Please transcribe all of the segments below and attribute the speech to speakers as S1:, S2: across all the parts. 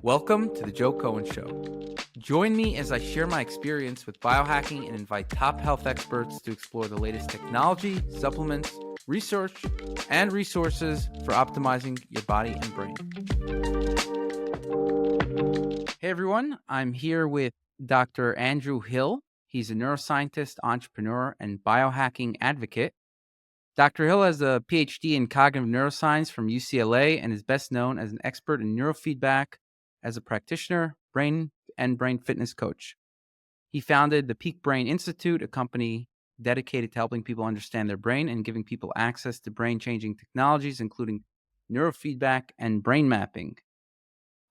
S1: Welcome to the Joe Cohen Show. Join me as I share my experience with biohacking and invite top health experts to explore the latest technology, supplements, research, and resources for optimizing your body and brain. Hey everyone, I'm here with Dr. Andrew Hill. He's a neuroscientist, entrepreneur, and biohacking advocate. Dr. Hill has a Ph.D. in Cognitive Neuroscience from UCLA and is best known as an expert in neurofeedback as a practitioner, brain fitness coach. He founded the Peak Brain Institute, a company dedicated to helping people understand their brain and giving people access to brain-changing technologies, including neurofeedback and brain mapping.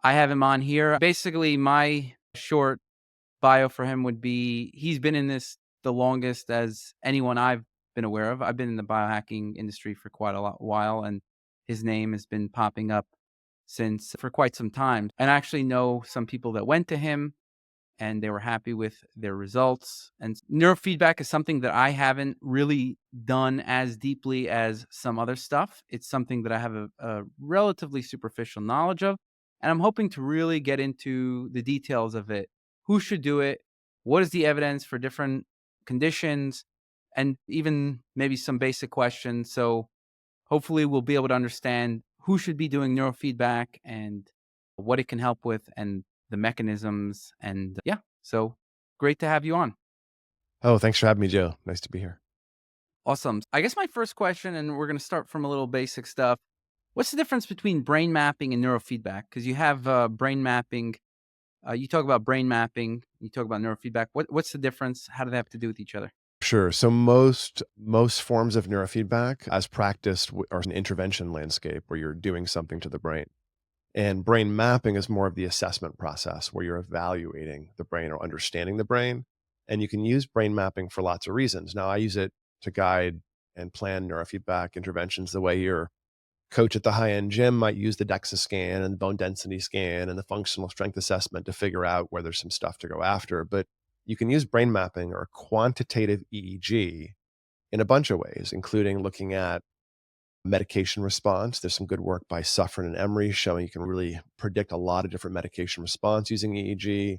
S1: I have him on here. Basically, my short bio for him would be he's been in this the longest as anyone I've been aware of. I've been in the biohacking industry for quite a while, and his name has been popping up for quite some time. And I actually know some people that went to him and they were happy with their results. And neurofeedback is something that I haven't really done as deeply as some other stuff. It's something that I have a relatively superficial knowledge of. And I'm hoping to really get into the details of it. Who should do it? What is the evidence for different conditions? And even maybe some basic questions. So hopefully we'll be able to understand who should be doing neurofeedback and what it can help with and the mechanisms. And so great to have you on.
S2: Oh, thanks for having me, Joe. Nice to be here.
S1: Awesome. I guess my first question, and we're going to start from a little basic stuff. What's the difference between brain mapping and neurofeedback? Because you have brain mapping. You talk about brain mapping. You talk about neurofeedback. What's the difference? How do they have to do with each other?
S2: Sure. So most forms of neurofeedback, as practiced, are an intervention landscape where you're doing something to the brain. And brain mapping is more of the assessment process where you're evaluating the brain or understanding the brain. And you can use brain mapping for lots of reasons. Now, I use it to guide and plan neurofeedback interventions the way your coach at the high-end gym might use the DEXA scan and the bone density scan and the functional strength assessment to figure out where there's some stuff to go after. But you can use brain mapping or quantitative EEG in a bunch of ways, including looking at medication response. There's some good work by Suffren and Emery showing you can really predict a lot of different medication response using EEG.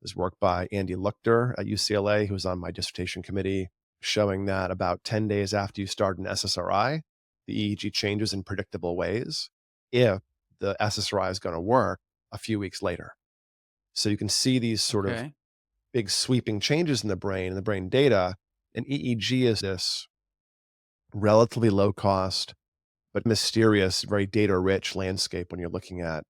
S2: There's work by Andy Luchter at UCLA, who was on my dissertation committee, showing that about 10 days after you start an SSRI, the EEG changes in predictable ways if the SSRI is going to work a few weeks later. So you can see these sort of big sweeping changes in the brain and the brain data. And EEG is this relatively low cost, but mysterious, very data rich landscape when you're looking at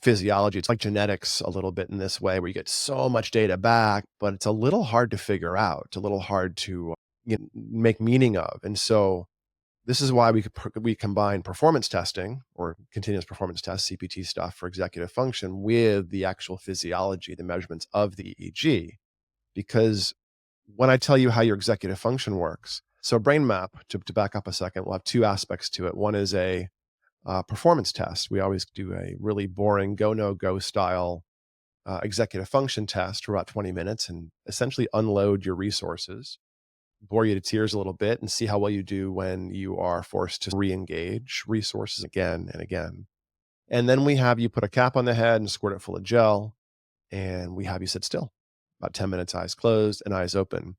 S2: physiology. It's like genetics a little bit in this way, where you get so much data back, but it's a little hard to figure out. It's a little hard to make meaning of. And so this is why we combine performance testing or continuous performance test, CPT stuff for executive function with the actual physiology, the measurements of the EEG. Because when I tell you how your executive function works, so brain map, to back up a second, we'll have two aspects to it. One is a performance test. We always do a really boring go, no go style executive function test for about 20 minutes and essentially unload your resources, bore you to tears a little bit, and see how well you do when you are forced to re-engage resources again and again. And then we have you put a cap on the head and squirt it full of gel, and we have you sit still, about 10 minutes, eyes closed and eyes open.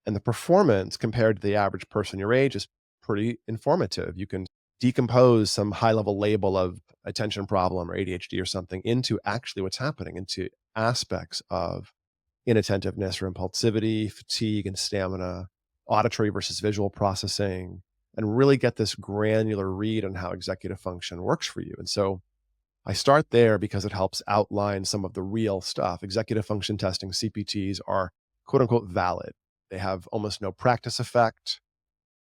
S2: And the performance compared to the average person your age is pretty informative. You can decompose some high-level label of attention problem or ADHD or something into actually what's happening, into aspects of inattentiveness or impulsivity, fatigue and stamina, auditory versus visual processing, and really get this granular read on how executive function works for you. And so I start there because it helps outline some of the real stuff. Executive function testing, CPTs, are quote unquote valid. They have almost no practice effect.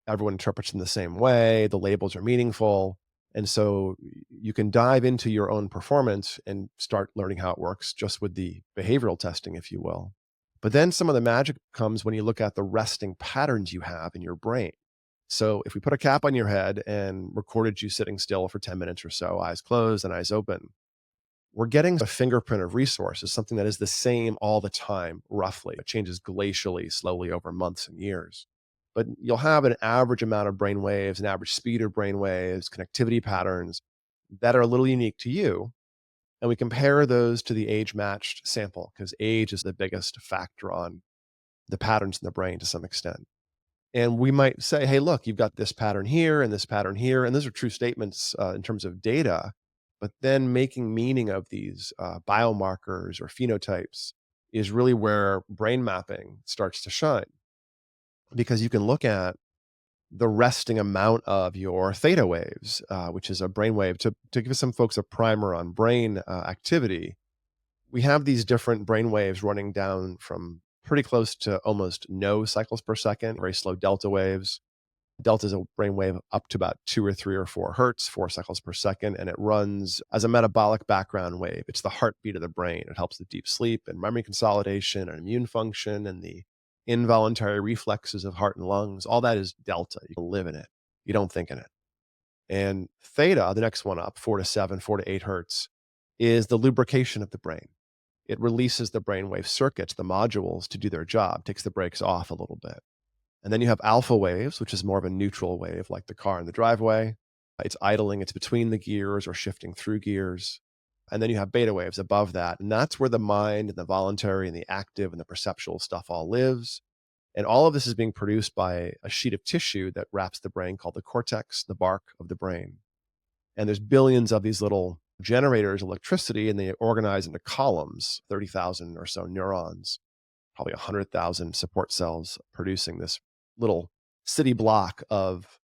S2: Everyone interprets them the same way. The labels are meaningful. And so you can dive into your own performance and start learning how it works just with the behavioral testing, if you will. But then some of the magic comes when you look at the resting patterns you have in your brain. So if we put a cap on your head and recorded you sitting still for 10 minutes or so, eyes closed and eyes open, we're getting a fingerprint of resources, something that is the same all the time, roughly. It changes glacially, slowly over months and years. But you'll have an average amount of brain waves, an average speed of brain waves, connectivity patterns that are a little unique to you. And we compare those to the age matched sample because age is the biggest factor on the patterns in the brain to some extent. And we might say, hey, look, you've got this pattern here and this pattern here. And those are true statements in terms of data. But then making meaning of these biomarkers or phenotypes is really where brain mapping starts to shine because you can look at the resting amount of your theta waves, which is a brain wave. To give some folks a primer on brain activity, we have these different brain waves running down from pretty close to almost no cycles per second, very slow delta waves. Delta is a brain wave up to about 2 or 3 or 4 hertz, 4 cycles per second, and it runs as a metabolic background wave. It's the heartbeat of the brain. It helps with deep sleep and memory consolidation and immune function and the involuntary reflexes of heart and lungs. All that is delta. You live in it. You don't think in it. And theta, the next one up, 4 to 7, 4 to 8 hertz, is the lubrication of the brain. It releases the brainwave circuits, the modules, to do their job, takes the brakes off a little bit. And then you have alpha waves, which is more of a neutral wave, like the car in the driveway. It's idling, it's between the gears or shifting through gears. And then you have beta waves above that. And that's where the mind and the voluntary and the active and the perceptual stuff all lives. And all of this is being produced by a sheet of tissue that wraps the brain called the cortex, the bark of the brain. And there's billions of these little generators of electricity, and they organize into columns, 30,000 or so neurons, probably 100,000 support cells producing this little city block of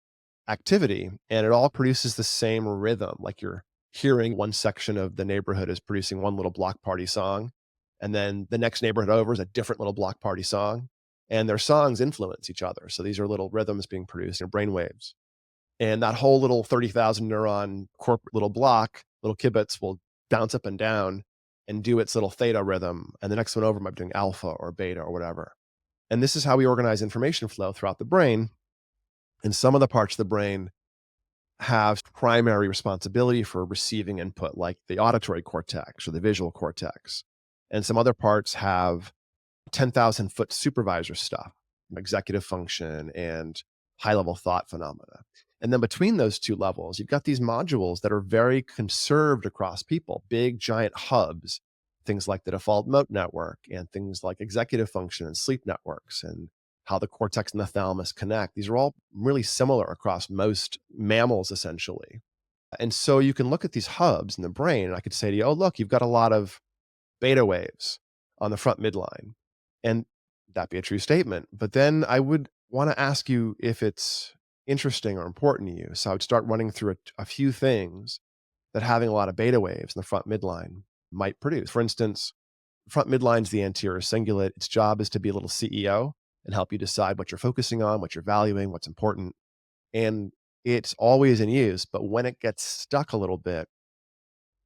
S2: activity. And it all produces the same rhythm. Like you're hearing one section of the neighborhood is producing one little block party song. And then the next neighborhood over is a different little block party song. And their songs influence each other. So these are little rhythms being produced in brain waves. And that whole little 30,000 neuron corporate little block, little kibitz will bounce up and down and do its little theta rhythm. And the next one over might be doing alpha or beta or whatever. And this is how we organize information flow throughout the brain. And some of the parts of the brain have primary responsibility for receiving input, like the auditory cortex or the visual cortex. And some other parts have 10,000-foot supervisor stuff, executive function and high level thought phenomena. And then between those two levels, you've got these modules that are very conserved across people, big giant hubs, things like the default mode network and things like executive function and sleep networks and how the cortex and the thalamus connect. These are all really similar across most mammals, essentially. And so you can look at these hubs in the brain, and I could say to you, oh, look, you've got a lot of beta waves on the front midline. And that'd be a true statement. But then I would want to ask you if it's interesting or important to you. So I would start running through a few things that having a lot of beta waves in the front midline might produce. For instance, front midline is the anterior cingulate. Its job is to be a little CEO and help you decide what you're focusing on, what you're valuing, what's important. And it's always in use. But when it gets stuck a little bit,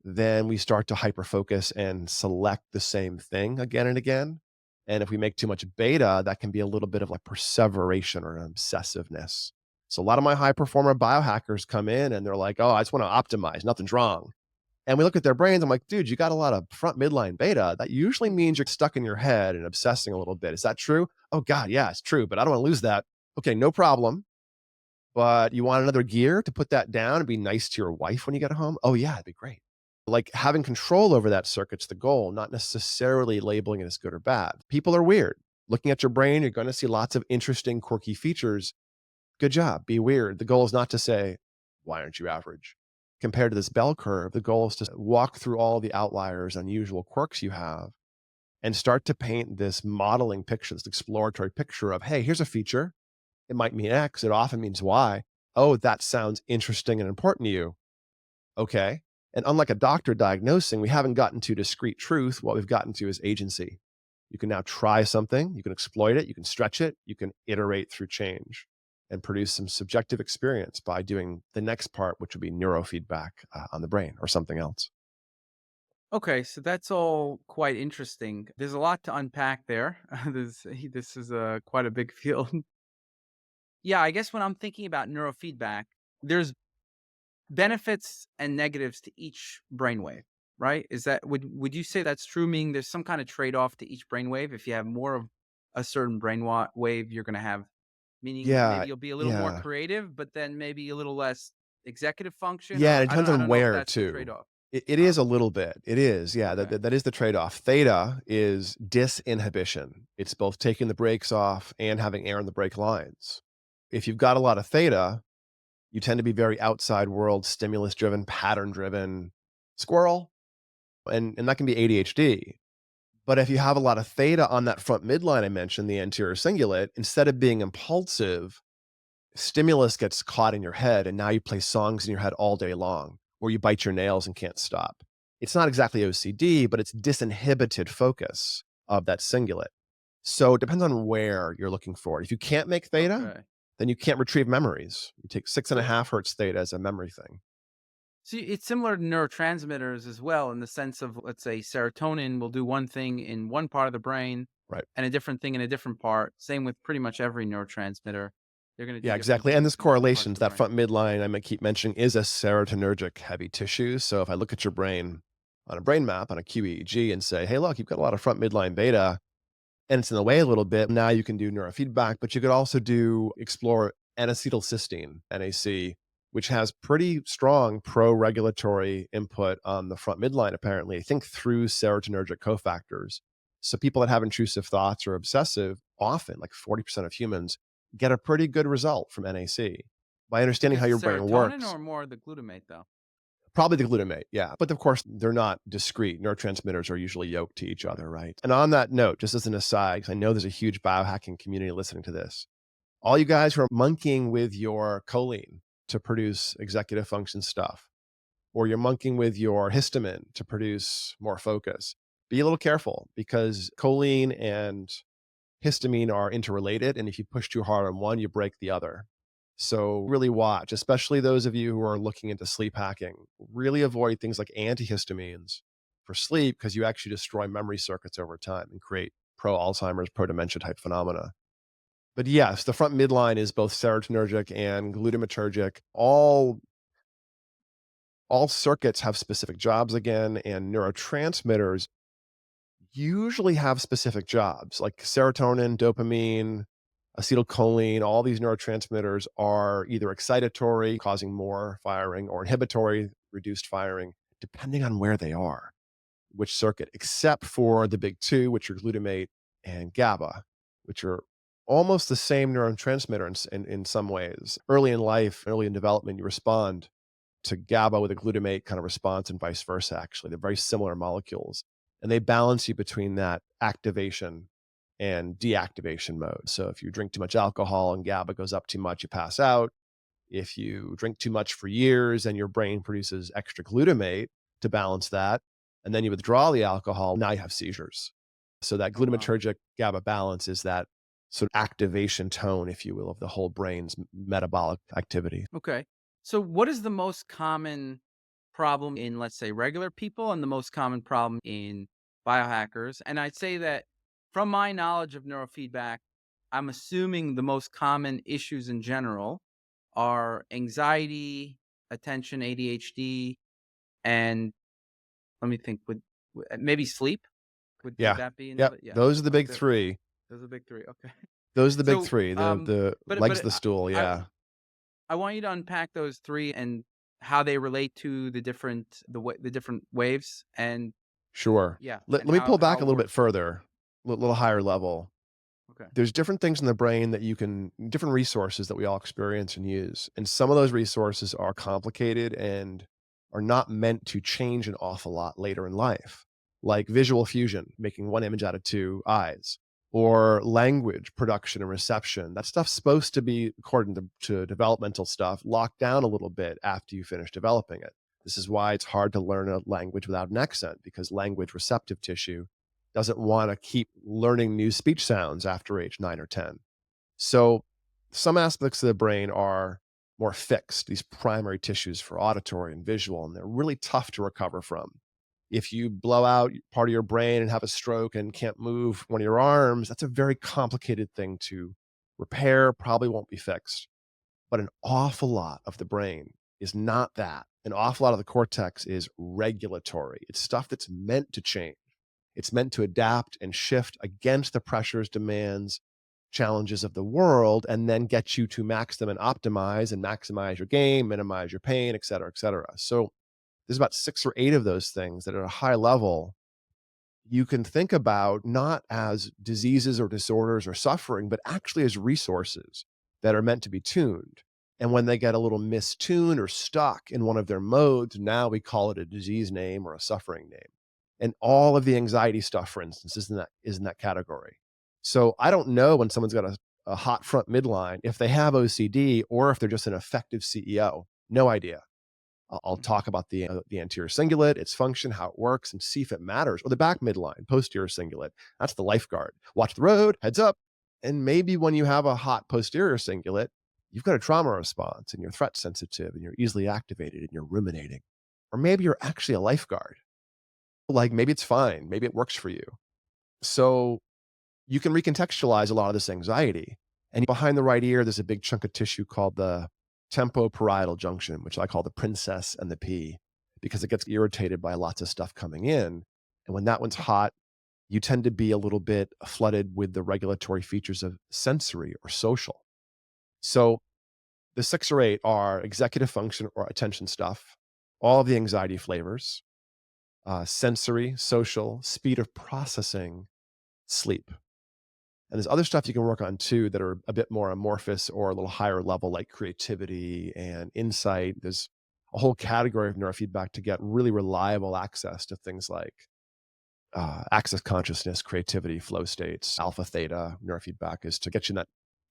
S2: then we start to hyper focus and select the same thing again and again. And if we make too much beta, that can be a little bit of like perseveration or an obsessiveness. So a lot of my high performer biohackers come in and they're like, oh, I just want to optimize. Nothing's wrong. And we look at their brains. I'm like, dude, you got a lot of front midline beta. That usually means you're stuck in your head and obsessing a little bit. Is that true? Oh, God, yeah, it's true, but I don't want to lose that. Okay, no problem. But you want another gear to put that down and be nice to your wife when you get home? Oh, yeah, it'd be great. Like having control over that circuit's the goal, not necessarily labeling it as good or bad. People are weird. Looking at your brain, you're going to see lots of interesting, quirky features. Good job. Be weird. The goal is not to say, why aren't you average? Compared to this bell curve, the goal is to walk through all the outliers, unusual quirks you have, and start to paint this modeling picture, this exploratory picture of, hey, here's a feature. It might mean X. It often means Y. Oh, that sounds interesting and important to you. Okay. And unlike a doctor diagnosing, we haven't gotten to discrete truth. What we've gotten to is agency. You can now try something, you can exploit it, you can stretch it, you can iterate through change and produce some subjective experience by doing the next part, which would be neurofeedback on the brain or something else.
S1: Okay, so that's all quite interesting. There's a lot to unpack there. This is quite a big field. Yeah, I guess when I'm thinking about neurofeedback, there's benefits and negatives to each brainwave, right? Is that would you say that's true? Meaning there's some kind of trade-off to each brainwave. If you have more of a certain wave, you're going to have, meaning
S2: Yeah.
S1: maybe you'll be a little more
S2: Yeah.
S1: creative, but then maybe a little less executive function,
S2: Yeah.
S1: or
S2: And it depends
S1: I
S2: on
S1: don't know if
S2: where
S1: that's the
S2: too.
S1: trade-off.
S2: It
S1: Huh?
S2: is a little bit. It is, yeah,
S1: Okay.
S2: that is the trade-off. Theta is disinhibition. It's both taking the brakes off and having air in the brake lines. If you've got a lot of theta, you tend to be very outside world, stimulus-driven, pattern-driven squirrel, and that can be ADHD. But if you have a lot of theta on that front midline I mentioned, the anterior cingulate, instead of being impulsive, stimulus gets caught in your head, and now you play songs in your head all day long, or you bite your nails and can't stop. It's not exactly OCD, but it's disinhibited focus of that cingulate. So it depends on where you're looking for it. If you can't make theta,
S1: Okay.
S2: then you can't retrieve memories. You take six and a
S1: So
S2: half hertz theta as a memory thing.
S1: See, it's similar to neurotransmitters as well, in the sense of, let's say, serotonin will do one thing in one part of the brain
S2: Right.
S1: and a different thing in a different part. Same with pretty much every neurotransmitter. They're going to do
S2: Yeah,
S1: different
S2: exactly. And
S1: things
S2: this
S1: in different parts
S2: correlations,
S1: of the
S2: that
S1: brain.
S2: front midline I might keep mentioning is a serotonergic heavy tissue. So if I look at your brain on a brain map on a QEEG and say, hey, look, you've got a lot of front midline beta, and it's in the way a little bit. Now you can do neurofeedback, but you could also explore N-acetylcysteine, NAC, which has pretty strong pro-regulatory input on the front midline, apparently, I think through serotonergic cofactors. So people that have intrusive thoughts or obsessive, often like 40% of humans, get a pretty good result from NAC. By understanding how
S1: Because
S2: your
S1: it's
S2: brain
S1: serotonin
S2: works,
S1: or more the glutamate, though.
S2: probably the glutamate, yeah. But of course, they're not discrete. Neurotransmitters are usually yoked to each other, right? And on that note, just as an aside, 'cause I know there's a huge biohacking community listening to this, all you guys who are monkeying with your choline to produce executive function stuff, or you're monkeying with your histamine to produce more focus, be a little careful because choline and histamine are interrelated. And if you push too hard on one, you break the other. So really watch, especially those of you who are looking into sleep hacking, really avoid things like antihistamines for sleep because you actually destroy memory circuits over time and create pro Alzheimer's, pro dementia type phenomena. But yes, the front midline is both serotonergic and glutamatergic. All circuits have specific jobs again, and neurotransmitters usually have specific jobs like serotonin, dopamine, acetylcholine. All these neurotransmitters are either excitatory, causing more firing, or inhibitory, reduced firing, depending on where they are, which circuit, except for the big two, which are glutamate and GABA, which are almost the same neurotransmitter in some ways. Early in life, early in development, you respond to GABA with a glutamate kind of response and vice versa, actually. They're very similar molecules. And they balance you between that activation and deactivation mode. So if you drink too much alcohol and GABA goes up too much, you pass out. If you drink too much for years and your brain produces extra glutamate to balance that, and then you withdraw the alcohol, now you have seizures. So that
S1: Oh, wow.
S2: glutamatergic GABA balance is that sort of activation tone, if you will, of the whole brain's metabolic activity.
S1: Okay. So, what is the most common problem in, let's say, regular people and the most common problem in biohackers? And I'd say that from my knowledge of neurofeedback, I'm assuming the most common issues in general are anxiety, attention, ADHD, and let me think, maybe sleep? Would
S2: Yeah.
S1: that be
S2: Yep.
S1: another? Yeah.
S2: Those are the
S1: Oh,
S2: big 3.
S1: those are the big 3. Okay.
S2: Those are the big
S1: So,
S2: 3, the
S1: but
S2: legs of the stool,
S1: I
S2: yeah.
S1: I want you to unpack those 3 and how they relate to the different waves and
S2: Sure.
S1: yeah,
S2: Let
S1: and
S2: let me pull
S1: how
S2: back
S1: it
S2: a little bit
S1: works.
S2: further, little higher level.
S1: Okay.
S2: There's different things in the brain that you can different resources that we all experience and use, and some of those resources are complicated and are not meant to change an awful lot later in life, like visual fusion, making one image out of 2 eyes, or language production and reception. That stuff's supposed to be, according to developmental stuff, locked down a little bit after you finish developing it. This is why it's hard to learn a language without an accent, because language receptive tissue doesn't want to keep learning new speech sounds after age 9 or 10. So some aspects of the brain are more fixed, these primary tissues for auditory and visual, and they're really tough to recover from. If you blow out part of your brain and have a stroke and can't move one of your arms, that's a very complicated thing to repair, probably won't be fixed. But an awful lot of the brain is not that. An awful lot of the cortex is regulatory. It's stuff that's meant to change. It's meant to adapt and shift against the pressures, demands, challenges of the world, and then get you to max them and optimize and maximize your gain, minimize your pain, et cetera, et cetera. So there's about 6 or 8 of those things that at a high level you can think about not as diseases or disorders or suffering, but actually as resources that are meant to be tuned. And when they get a little mistuned or stuck in one of their modes, now we call it a disease name or a suffering name. And all of the anxiety stuff, for instance, is in that category. So I don't know when someone's got a hot front midline if they have OCD or if they're just an effective CEO. No idea. I'll
S1: Mhm.
S2: talk about the anterior cingulate, its function, how it works, and see if it matters. Or the back midline, posterior cingulate. That's the lifeguard. Watch the road, heads up. And maybe when you have a hot posterior cingulate, you've got a trauma response and you're threat sensitive and you're easily activated and you're ruminating. Or maybe you're actually a lifeguard. Like maybe it's fine. Maybe it works for you. So you can recontextualize a lot of this anxiety. And behind the right ear, there's a big chunk of tissue called the tempoparietal junction, which I call the princess and the pea, because it gets irritated by lots of stuff coming in. And when that one's hot, you tend to be a little bit flooded with the regulatory features of sensory or social. So the 6 or 8 are executive function or attention stuff, all of the anxiety flavors, sensory, social, speed of processing, sleep. And there's other stuff you can work on too that are a bit more amorphous or a little higher level, like creativity and insight. There's a whole category of neurofeedback to get really reliable access to things like access consciousness, creativity, flow states, alpha theta. Neurofeedback is to get you in that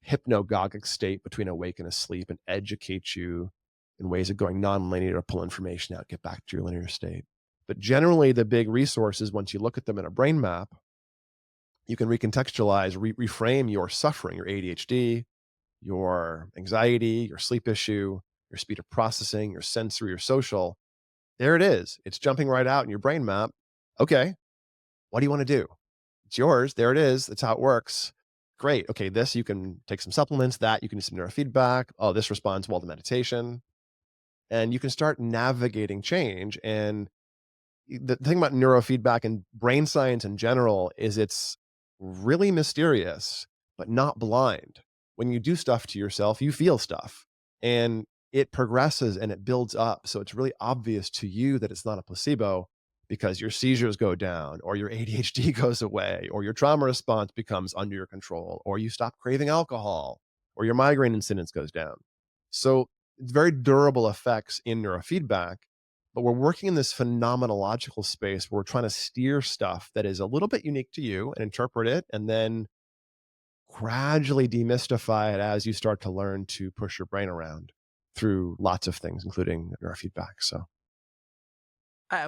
S2: hypnagogic state between awake and asleep and educate you in ways of going non-linear to pull information out, get back to your linear state. But generally, the big resources, once you look at them in a brain map, you can recontextualize, reframe your suffering, your ADHD, your anxiety, your sleep issue, your speed of processing, your sensory, your social. There it is. It's jumping right out in your brain map. Okay, what do you want to do? It's yours. There it is. That's how it works. Great. Okay, this you can take some supplements, that you can do some neurofeedback. Oh, this responds well to meditation. And you can start navigating change. And the thing about neurofeedback and brain science in general is it's really mysterious, but not blind. When you do stuff to yourself, you feel stuff and it progresses and it builds up. So it's really obvious to you that it's not a placebo because your seizures go down or your ADHD goes away or your trauma response becomes under your control or you stop craving alcohol or your migraine incidence goes down. So it's very durable effects in neurofeedback, but we're working in this phenomenological space where we're trying to steer stuff that is a little bit unique to you and interpret it and then gradually demystify it as you start to learn to push your brain around through lots of things, including neurofeedback. So,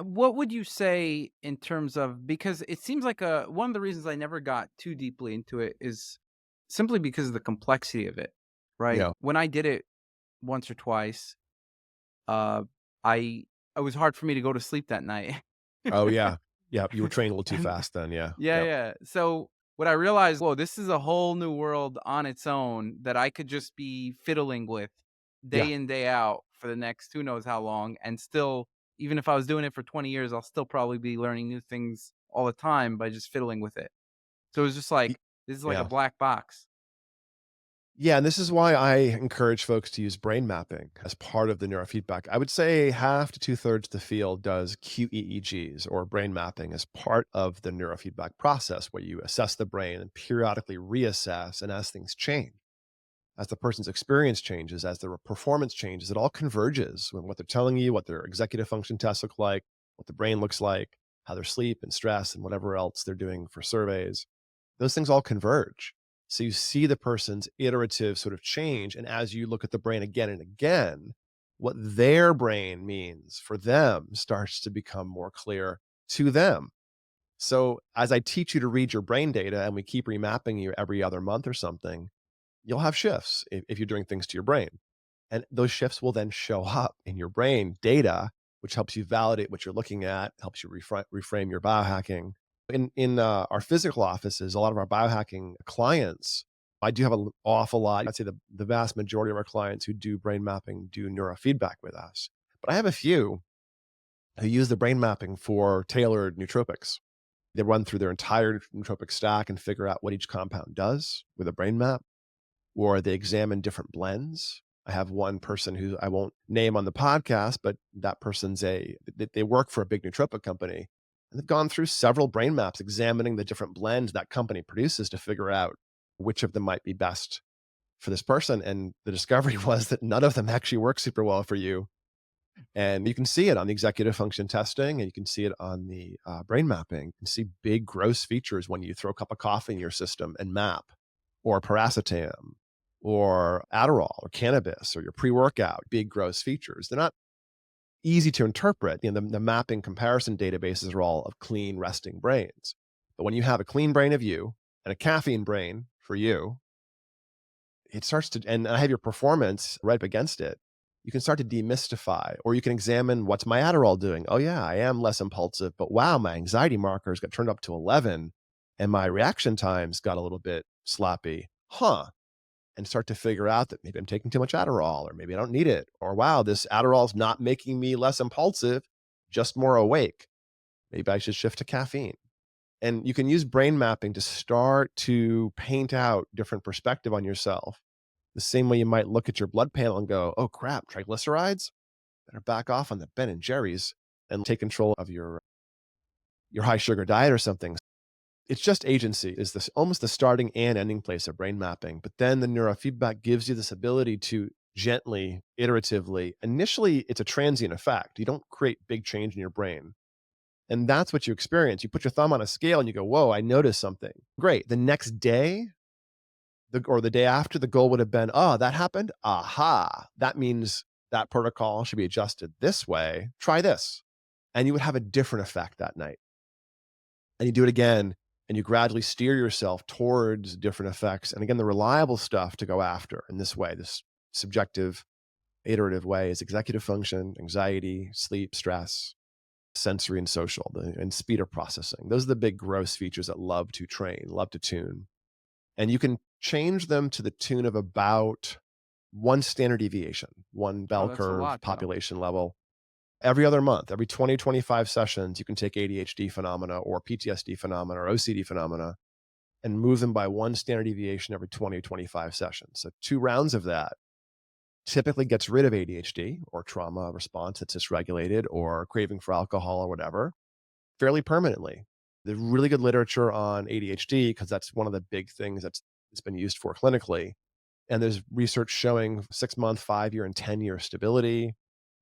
S1: What would you say in terms of, because it seems like one of the reasons I never got too deeply into it is simply because of the complexity of it, right?
S2: yeah.
S1: When I did it once or twice, uh, I it was hard for me to go to sleep that night.
S2: Oh, yeah. Yeah. You were trained a little too
S1: And
S2: fast then. Yeah.
S1: yeah,
S2: Yep.
S1: yeah. So what I realized, whoa, this is a whole new world on its own that I could just be fiddling with
S2: Yeah.
S1: day in, day out for the next who knows how long. And still, even if I was doing it for 20 years, I'll still probably be learning new things all the time by just fiddling with it. So it's just
S2: Y-
S1: like, this is like a
S2: Yeah.
S1: black box.
S2: Yeah, and this is why I encourage folks to use brain mapping as part of the neurofeedback. I would say half to two-thirds of the field does QEEGs or brain mapping as part of the neurofeedback process where you assess the brain and periodically reassess. And as things change, as the person's experience changes, as their performance changes, it all converges with what they're telling you, what their executive function tests look like, what the brain looks like, how their sleep and stress and whatever else they're doing for surveys. Those things all converge. So you see the person's iterative sort of change. And as you look at the brain again and again, what their brain means for them starts to become more clear to them. So as I teach you to read your brain data and we keep remapping you every other month or something, you'll have shifts if you're doing things to your brain. And those shifts will then show up in your brain data, which helps you validate what you're looking at, helps you reframe your biohacking. In our physical offices, a lot of our biohacking clients, I do have an awful lot. I'd say the vast majority of our clients who do brain mapping do neurofeedback with us. But I have a few who use the brain mapping for tailored nootropics. They run through their entire nootropic stack and figure out what each compound does with a brain map, or they examine different blends. I have one person who I won't name on the podcast, but that person's they work for a big nootropic company. And they've gone through several brain maps examining the different blends that company produces to figure out which of them might be best for this person. And the discovery was that none of them actually work super well for you. And you can see it on the executive function testing, and you can see it on the brain mapping. You can see big gross features when you throw a cup of coffee in your system and map, or paracetam, or Adderall, or cannabis, or your pre workout, big gross features. They're not easy to interpret. The mapping comparison databases are all of clean, resting brains. But when you have a clean brain of you and a caffeine brain for you, it starts to, and I have your performance right up against it. You can start to demystify, or you can examine, what's my Adderall doing? Oh, yeah, I am less impulsive, but wow, my anxiety markers got turned up to 11 and my reaction times got a little bit sloppy. Huh. And start to figure out that maybe I'm taking too much Adderall, or maybe I don't need it. Or wow, this Adderall is not making me less impulsive, just more awake. Maybe I should shift to caffeine. And you can use brain mapping to start to paint out different perspective on yourself. The same way you might look at your blood panel and go, oh crap, triglycerides? Better back off on the Ben and Jerry's and take control of your high sugar diet or something. It's just agency is this almost the starting and ending place of brain mapping. But then the neurofeedback gives you this ability to gently, iteratively, initially it's a transient effect. You don't create big change in your brain. And that's what you experience. You put your thumb on a scale and you go, whoa, I noticed something. Great. The next day, or the day after, the goal would have been, oh, that happened. Aha. That means that protocol should be adjusted this way. Try this. And you would have a different effect that night. And you do it again, and you gradually steer yourself towards different effects. And again, the reliable stuff to go after in this way, this subjective, iterative way, is executive function, anxiety, sleep, stress, sensory and social, and speed of processing. Those are the big gross features that love to train, love to tune. And you can change them to the tune of about one standard deviation, one
S1: Oh,
S2: bell
S1: that's a
S2: curve
S1: lot, though.
S2: population level. Every other month, every 20, 25 sessions, you can take ADHD phenomena or PTSD phenomena or OCD phenomena and move them by one standard deviation every 20 or 25 sessions. So 2 rounds of that typically gets rid of ADHD or trauma response that's dysregulated or craving for alcohol or whatever fairly permanently. There's really good literature on ADHD because that's one of the big things it's been used for clinically. And there's research showing 6-month, 5-year, and 10-year stability.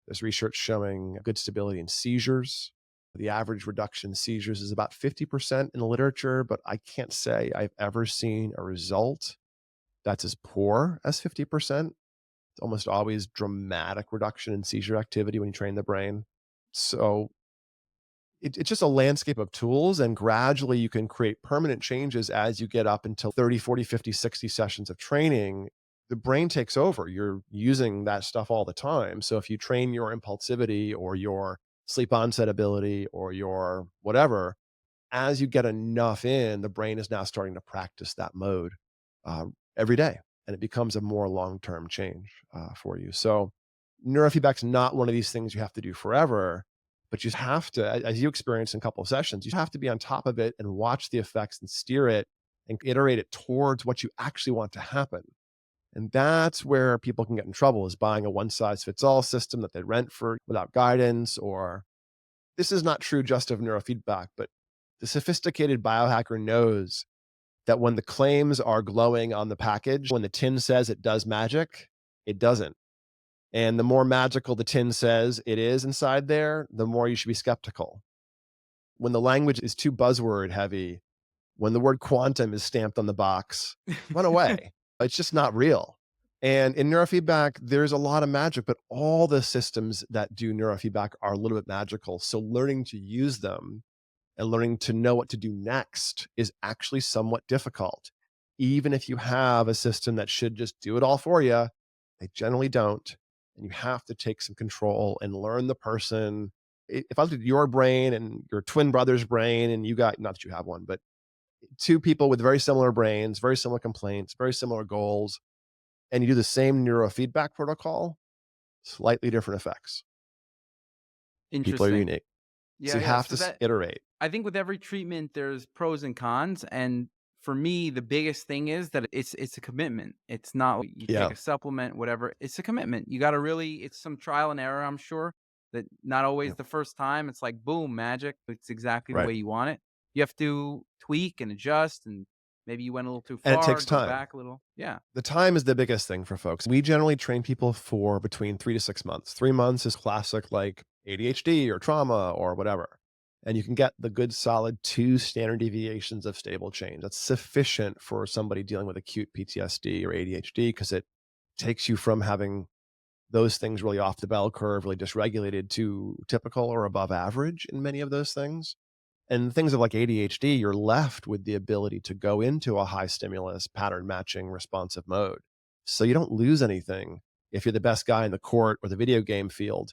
S2: There's research showing good stability in seizures. The average reduction in seizures is about 50% in the literature, but I can't say I've ever seen a result that's as poor as 50%. It's almost always dramatic reduction in seizure activity when you train the brain. So it's just a landscape of tools, and gradually you can create permanent changes as you get up until 30, 40, 50, 60 sessions of training. The brain takes over. You're using that stuff all the time. So if you train your impulsivity or your sleep onset ability or your whatever, as you get enough in, the brain is now starting to practice that mode uh, every day. And it becomes a more long-term change for you. So neurofeedback's not one of these things you have to do forever, but you have to, as you experience in a couple of sessions, you have to be on top of it and watch the effects and steer it and iterate it towards what you actually want to happen. And that's where people can get in trouble, is buying a one size fits all system that they rent for without guidance. Or this is not true just of neurofeedback, but the sophisticated biohacker knows that when the claims are glowing on the package, when the tin says it does magic, it doesn't. And the more magical the tin says it is inside there, the more you should be skeptical. When the language is too buzzword heavy, when the word quantum is stamped on the box, run away. It's just not real. And in neurofeedback, there's a lot of magic, but all the systems that do neurofeedback are a little bit magical. So learning to use them and learning to know what to do next is actually somewhat difficult. Even if you have a system that should just do it all for you, they generally don't. And you have to take some control and learn the person. If I looked at your brain and your twin brother's brain, and you got, not that you have one, but two people with very similar brains, very similar complaints, very similar goals, and you do the same neurofeedback protocol, slightly different effects. People are
S1: Interesting.
S2: unique. So
S1: Yeah,
S2: you
S1: yeah.
S2: have
S1: So
S2: to
S1: that
S2: iterate.
S1: I think with every treatment, there's pros and cons. And For me, the biggest thing is that it's a commitment. It's not you take
S2: Yeah,
S1: a supplement, whatever. It's a commitment. You gotta really it's some trial and error, I'm sure, that not always
S2: yeah,
S1: the first time, it's like, boom, magic. It's exactly the
S2: right.
S1: way you want it. You have to tweak and adjust, and maybe you went a little too
S2: And it
S1: far,
S2: takes
S1: go
S2: time.
S1: back a little. Yeah.
S2: The time is the biggest thing for folks. We generally train people for between 3 to 6 months. 3 months is classic, like ADHD or trauma or whatever. And you can get the good solid 2 standard deviations of stable change. That's sufficient for somebody dealing with acute PTSD or ADHD because it takes you from having those things really off the bell curve, really dysregulated to typical or above average in many of those things. And things of like ADHD, you're left with the ability to go into a high stimulus, pattern matching, responsive mode. So you don't lose anything. If you're the best guy in the court or the video game field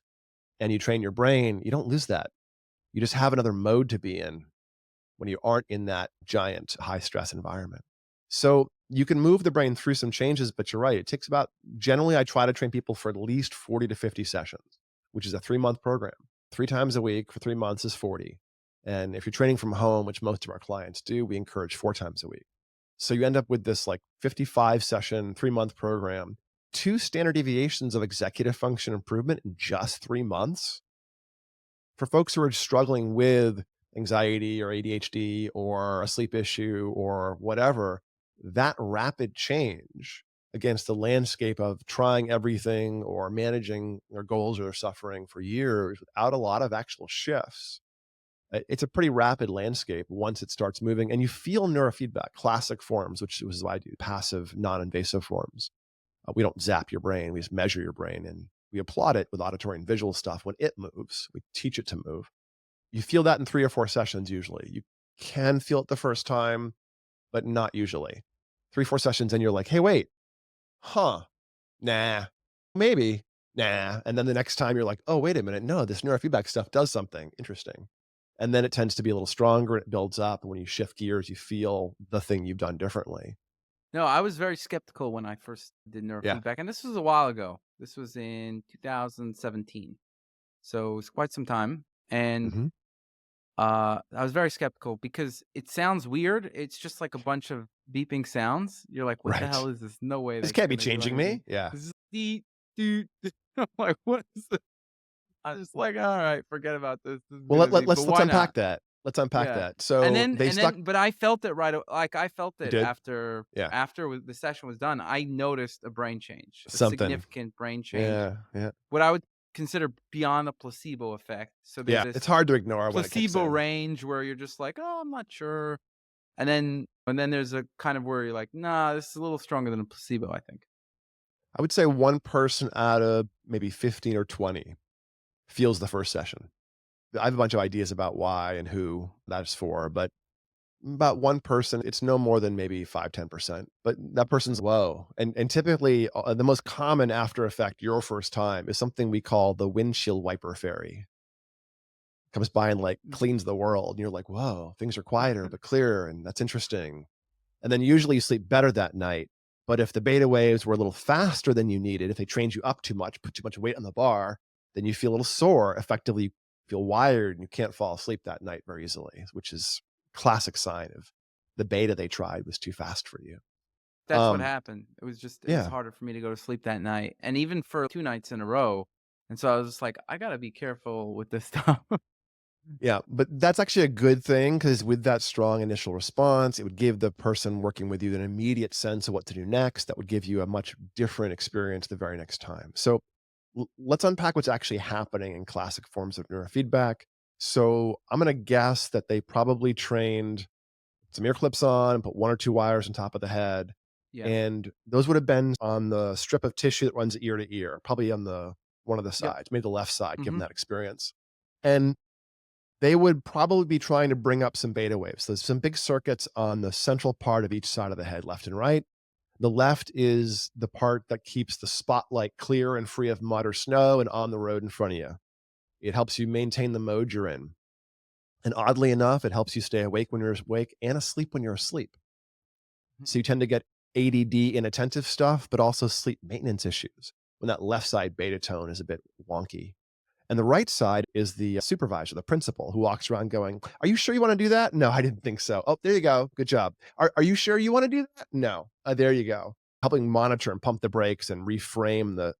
S2: and you train your brain, you don't lose that. You just have another mode to be in when you aren't in that giant high stress environment. So you can move the brain through some changes, but you're right. It takes about, generally, I try to train people for at least 40 to 50 sessions, which is a 3 month program. 3 times a week for 3 months is 40. And if you're training from home, which most of our clients do, we encourage 4 times a week. So you end up with this like 55 session, 3 month program, 2 standard deviations of executive function improvement in just 3 months for folks who are struggling with anxiety or ADHD or a sleep issue or whatever. That rapid change against the landscape of trying everything or managing their goals or their suffering for years without a lot of actual shifts. It's a pretty rapid landscape once it starts moving, and you feel neurofeedback, classic forms, which is what I do, passive, non-invasive forms. We don't zap your brain, we just measure your brain, and we applaud it with auditory and visual stuff when it moves. We teach it to move. You feel that in 3 or 4 sessions usually. You can feel it the first time, but not usually. 3, 4 sessions and you're like, "Hey, wait, huh, nah, maybe, nah." And then the next time you're like, "Oh, wait a minute, no, this neurofeedback stuff does something interesting." And then it tends to be a little stronger, it builds up, and when you shift gears, you feel the thing you've done differently.
S1: No, I was very skeptical when I first did
S2: Yeah.
S1: neurofeedback, and this was a while ago. This was in 2017. So it was quite some time. And
S2: Mhm.
S1: I was very skeptical because it sounds weird. It's just like a bunch of beeping sounds. You're like, what the hell
S2: Right.
S1: is this? No way
S2: "This
S1: that's
S2: can't be
S1: gonna do
S2: changing
S1: anything.
S2: me." Yeah.
S1: This is the dude. I'm like, what is this? I was like, all right, forget about this. This is
S2: Well,
S1: gonna be, but
S2: let's
S1: why not?
S2: unpack that. Let's unpack
S1: Yeah.
S2: that. So they
S1: And
S2: stuck.
S1: then, but I felt it like I felt
S2: You
S1: it
S2: did? Yeah.
S1: after the session was done. I noticed a brain change, a
S2: Something.
S1: significant brain change,
S2: Yeah, yeah.
S1: what I would consider beyond a placebo effect. So there's
S2: Yeah, it's
S1: this
S2: hard to ignore when it kicks
S1: placebo
S2: in.
S1: range where you're just like, "Oh, I'm not sure." And then there's a kind of where you're like, "Nah, this is a little stronger than a placebo, I think."
S2: I would say one person out of maybe 15 or 20 feels the first session. I have a bunch of ideas about why and who that's for, but about one person, it's no more than maybe 5, 10%. But that person's whoa. And typically, the most common after effect your first time is something we call the windshield wiper fairy. Comes by and, like, cleans the world, and you're like, "Whoa, things are quieter but clearer, and that's interesting." And then usually you sleep better that night. But if the beta waves were a little faster than you needed, if they trained you up too much, put too much weight on the bar, then you feel a little sore. Effectively, you feel wired and you can't fall asleep that night very easily, which is classic sign of the beta they tried was too fast for you.
S1: That's what happened. It was
S2: Yeah.
S1: harder for me to go to sleep that night, and even for 2 nights in a row. And so I was just like, "I gotta be careful with this stuff."
S2: Yeah, but that's actually a good thing because with that strong initial response, it would give the person working with you an immediate sense of what to do next. That would give you a much different experience the very next time. So let's unpack what's actually happening in classic forms of neurofeedback. So I'm going to guess that they probably trained some ear clips on and put 1 or 2 wires on top of the head.
S1: Yeah.
S2: And those would have been on the strip of tissue that runs ear to ear, probably on the one of the
S1: Yep.
S2: sides, maybe the left side, given
S1: Mhm.
S2: that experience. And they would probably be trying to bring up some beta waves. There's some big circuits on the central part of each side of the head, left and right. The left is the part that keeps the spotlight clear and free of mud or snow and on the road in front of you. It helps you maintain the mode you're in. And oddly enough, it helps you stay awake when you're awake and asleep when you're asleep.
S1: Mhm.
S2: So you tend to get ADD inattentive stuff, but also sleep maintenance issues when that left side beta tone is a bit wonky. And the right side is the supervisor, the principal, who walks around going, "Are you sure you want to do that? No, I didn't think so. Oh, there you go. Good job. Are you sure you want to do that? No. There you go." Helping monitor and pump the brakes and reframe the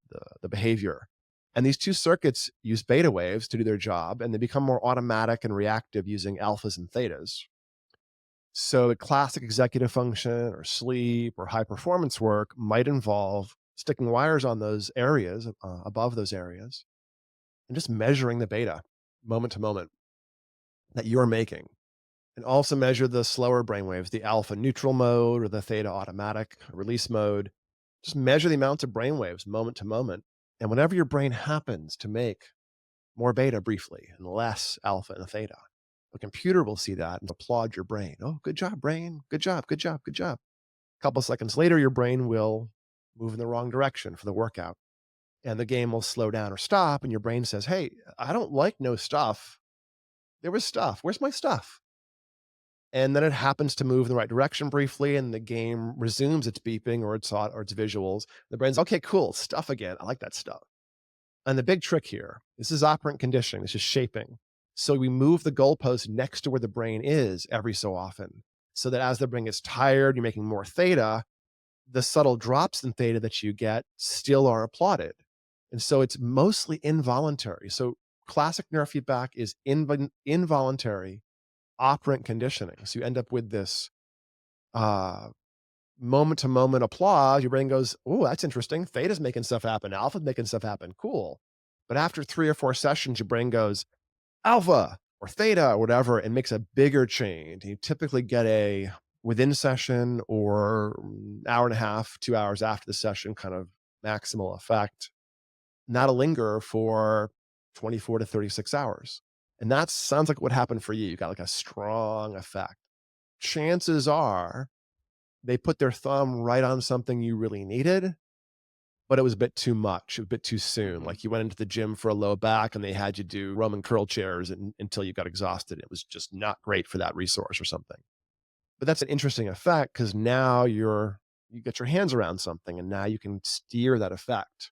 S2: behavior. And these two circuits use beta waves to do their job, and they become more automatic and reactive using alphas and thetas. So, a classic executive function or sleep or high performance work might involve sticking wires on those areas, above those areas, and just measuring the beta moment to moment that you're making. And also measure the slower brainwaves, the alpha neutral mode or the theta automatic release mode. Just measure the amounts of brainwaves moment to moment. And whenever your brain happens to make more beta briefly and less alpha and theta, the computer will see that and applaud your brain. Oh, good job, brain. Good job, good job, good job. A couple of seconds later, your brain will move in the wrong direction for the workout. And the game will slow down or stop. And your brain says, "Hey, I don't like no stuff. There was stuff. Where's my stuff?" And then it happens to move in the right direction briefly, and the game resumes its beeping or its visuals. The brain's, "Okay, cool, stuff again. I like that stuff." And the big trick here, this is operant conditioning, this is shaping. So we move the goalpost next to where the brain is every so often, so that as the brain gets tired, you're making more theta, the subtle drops in theta that you get still are applauded. And so it's mostly involuntary. So classic neurofeedback is involuntary operant conditioning. So you end up with this uh, moment to moment applause. Your brain goes, "Oh, that's interesting. Theta's making stuff happen. Alpha's making stuff happen. Cool." But after 3 or 4 sessions, your brain goes, "Alpha," or theta or whatever, and makes a bigger change. You typically get a within session or hour and a half, 2 hours after the session kind of maximal effect. And that'll linger for 24 to 36 hours. And that sounds like what happened for you. You got like a strong effect. Chances are they put their thumb right on something you really needed, but it was a bit too much, a bit too soon.
S1: Mhm.
S2: Like you went into the gym for a low back and they had you do Roman curl chairs until you got exhausted. It was just not great for that resource or something. But that's an interesting effect because now you get your hands around something and now you can steer that effect.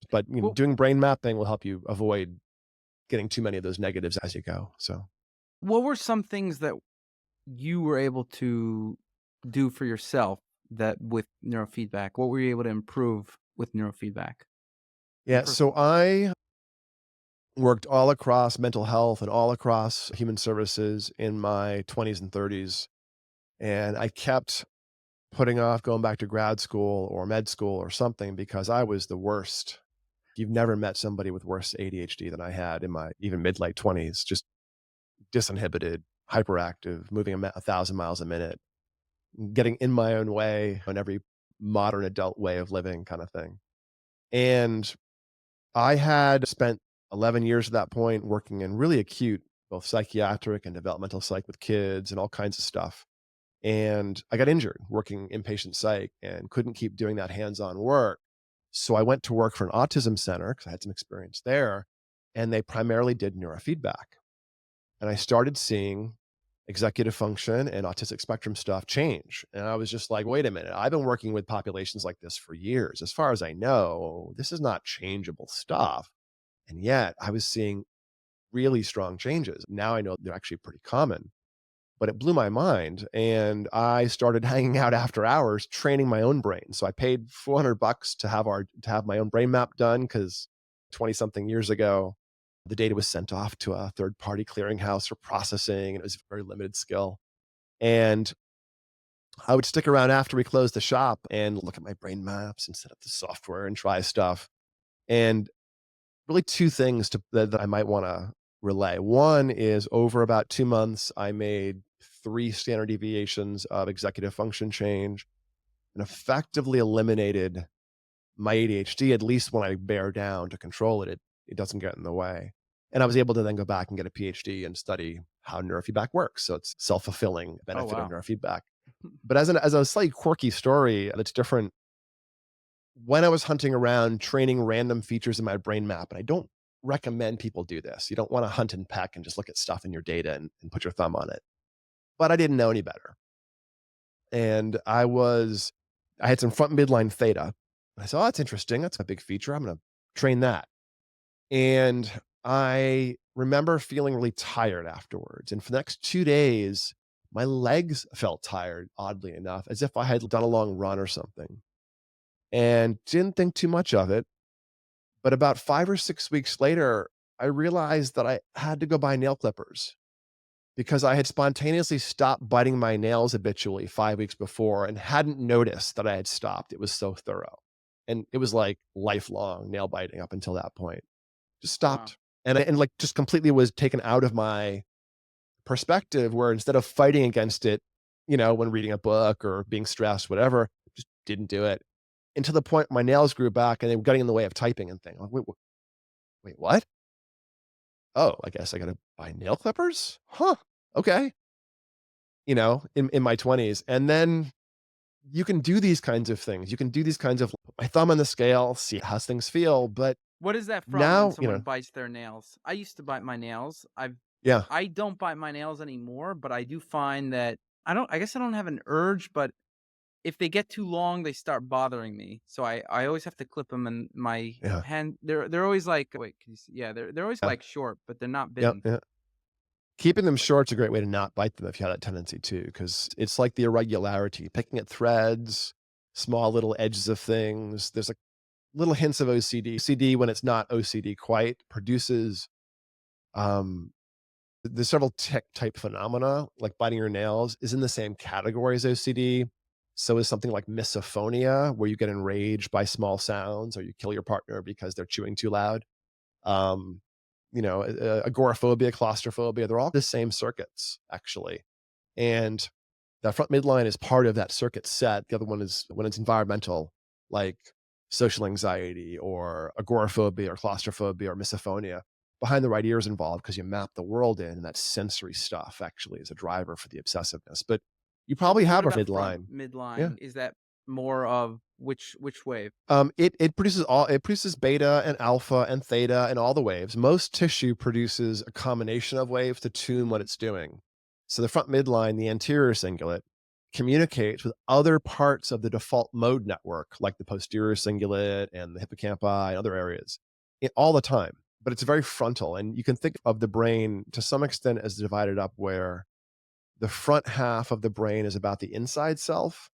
S2: But
S1: Well,
S2: doing brain mapping will help you avoid getting too many of those negatives as you go. So
S1: what were some things that you were able to do for yourself that with neurofeedback? What were you able to improve with neurofeedback in
S2: yeah, so
S1: personal?
S2: I worked all across mental health and all across human services in my 20s and 30s. And I kept putting off going back to grad school or med school or something because I was the worst. You've never met somebody with worse ADHD than I had in my even mid late 20s, just disinhibited, hyperactive, moving 1,000 miles a minute, getting in my own way on every modern adult way of living kind of thing. And I had spent 11 years at that point working in really acute, both psychiatric and developmental psych with kids and all kinds of stuff. And I got injured working inpatient psych and couldn't keep doing that hands-on work. So I went to work for an autism center because I had some experience there, and they primarily did neurofeedback. And I started seeing executive function and autistic spectrum stuff change. And I was just like, wait a minute, I've been working with populations like this for years. As far as I know, this is not changeable stuff. And yet I was seeing really strong changes. Now I know they're actually pretty common, but it blew my mind. And I started hanging out after hours training my own brain. So I paid $400 to have my own brain map done because 20 something years ago, the data was sent off to a third party clearinghouse for processing, and it was very limited skill. And I would stick around after we closed the shop and look at my brain maps and set up the software and try stuff. And really two things that I might want to relay. One is over about 2 months, I made 3 standard deviations of executive function change and effectively eliminated my ADHD, at least when I bear down to control it, it doesn't get in the way. And I was able to then go back and get a PhD and study how neurofeedback works. So it's self-fulfilling
S1: Oh,
S2: benefit of
S1: wow.
S2: neurofeedback. But as a slightly quirky story that's different, when I was hunting around training random features in my brain map, and I don't recommend people do this. You don't want to hunt and peck and just look at stuff in your data and put your thumb on it. But I didn't know any better. And I had some front midline theta. I said, oh, that's interesting. That's a big feature. I'm going to train that. And I remember feeling really tired afterwards. And for the next 2 days, my legs felt tired, oddly enough, as if I had done a long run or something, and didn't think too much of it. But about 5 or 6 weeks later, I realized that I had to go buy nail clippers because I had spontaneously stopped biting my nails habitually 5 weeks before and hadn't noticed that I had stopped. It was so thorough. And it was like lifelong nail biting up until that point. Just
S1: Wow.
S2: stopped. And like just completely was taken out of my perspective where instead of fighting against it, when reading a book or being stressed, whatever, just didn't do it. And to the point my nails grew back and they were getting in the way of typing and things. Like, wait, what? Oh, I guess I gotta buy nail clippers? Huh. Okay. In my 20s. And then you can do these kinds of things. You can do these kinds of put my thumb on the scale, see how things feel. But
S1: What is that from when
S2: now,
S1: someone bites their nails? I used to bite my nails.
S2: yeah,
S1: I don't bite my nails anymore, but I do find that I guess I don't have an urge, but if they get too long, they start bothering me. So I always have to clip them and my
S2: yeah,
S1: hand they're always like wait, can you see? Yeah, they're always
S2: yeah,
S1: like short, but they're not
S2: yeah,
S1: bitten.
S2: yeah. Keeping them short's a great way to not bite them if you have that tendency too, because it's like the irregularity, picking at threads, small little edges of things. There's like little hints of OCD. OCD, when it's not OCD quite, produces um there's several tech type phenomena, like biting your nails is in the same category as OCD. So is something like misophonia, where you get enraged by small sounds or you kill your partner because they're chewing too loud. Um, agoraphobia, claustrophobia, they're all the same circuits, actually. And that front midline is part of that circuit set. The other one is when it's environmental, like social anxiety or agoraphobia or claustrophobia or misophonia. Behind the right ear is involved because you map the world in, and that sensory stuff actually is a driver for the obsessiveness. But you probably
S1: But
S2: have
S1: what
S2: a
S1: about front
S2: midline. Yeah.
S1: midline? Is that more of which wave?
S2: It produces beta and alpha and theta and all the waves. Most tissue produces a combination of waves to tune what
S1: Mm,
S2: it's doing. So the front midline, the anterior cingulate, communicates with other parts of the default mode network, like the posterior cingulate and the hippocampi and other areas, all the time. But it's very frontal, and you can think of the brain to some extent as divided up, where the front half of the brain is about the inside self,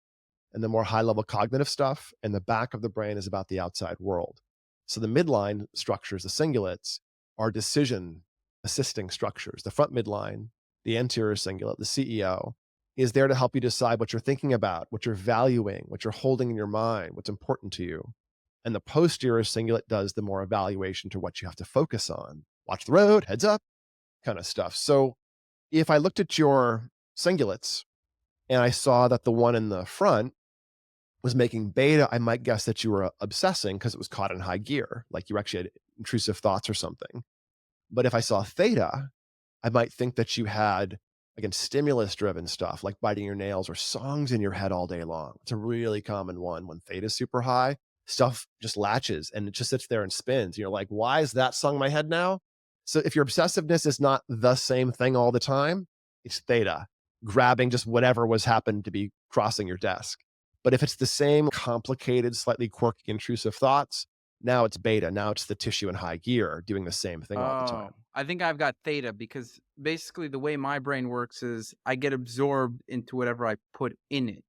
S2: and the more high level cognitive stuff, and the back of the brain is about the outside world. So the midline structures, the cingulates, are decision assisting structures. The front midline, the anterior cingulate, the CEO, is there to help you decide what you're thinking about, what you're valuing, what you're holding in your mind, what's important to you. And the posterior cingulate does the more evaluation to what you have to focus on. Watch the road, heads up, kind of stuff. So if I looked at your cingulates and I saw that the one in the front was making beta, I might guess that you were obsessing because it was caught in high gear, like you actually had intrusive thoughts or something. But if I saw theta, I might think that you had, again, stimulus driven stuff like biting your nails or songs in your head all day long. It's a really common one when theta is super high. Stuff just latches and it just sits there and spins. You're like, why is that song in my head now? So if your obsessiveness is not the same thing all the time, it's theta, grabbing just whatever was happened to be crossing your desk. But if it's the same complicated, slightly quirky, intrusive thoughts, now it's beta. Now it's the tissue in high gear doing the same thing all the
S1: oh,
S2: time.
S1: I think I've got theta because basically the way my brain works is I get absorbed into whatever I put in it.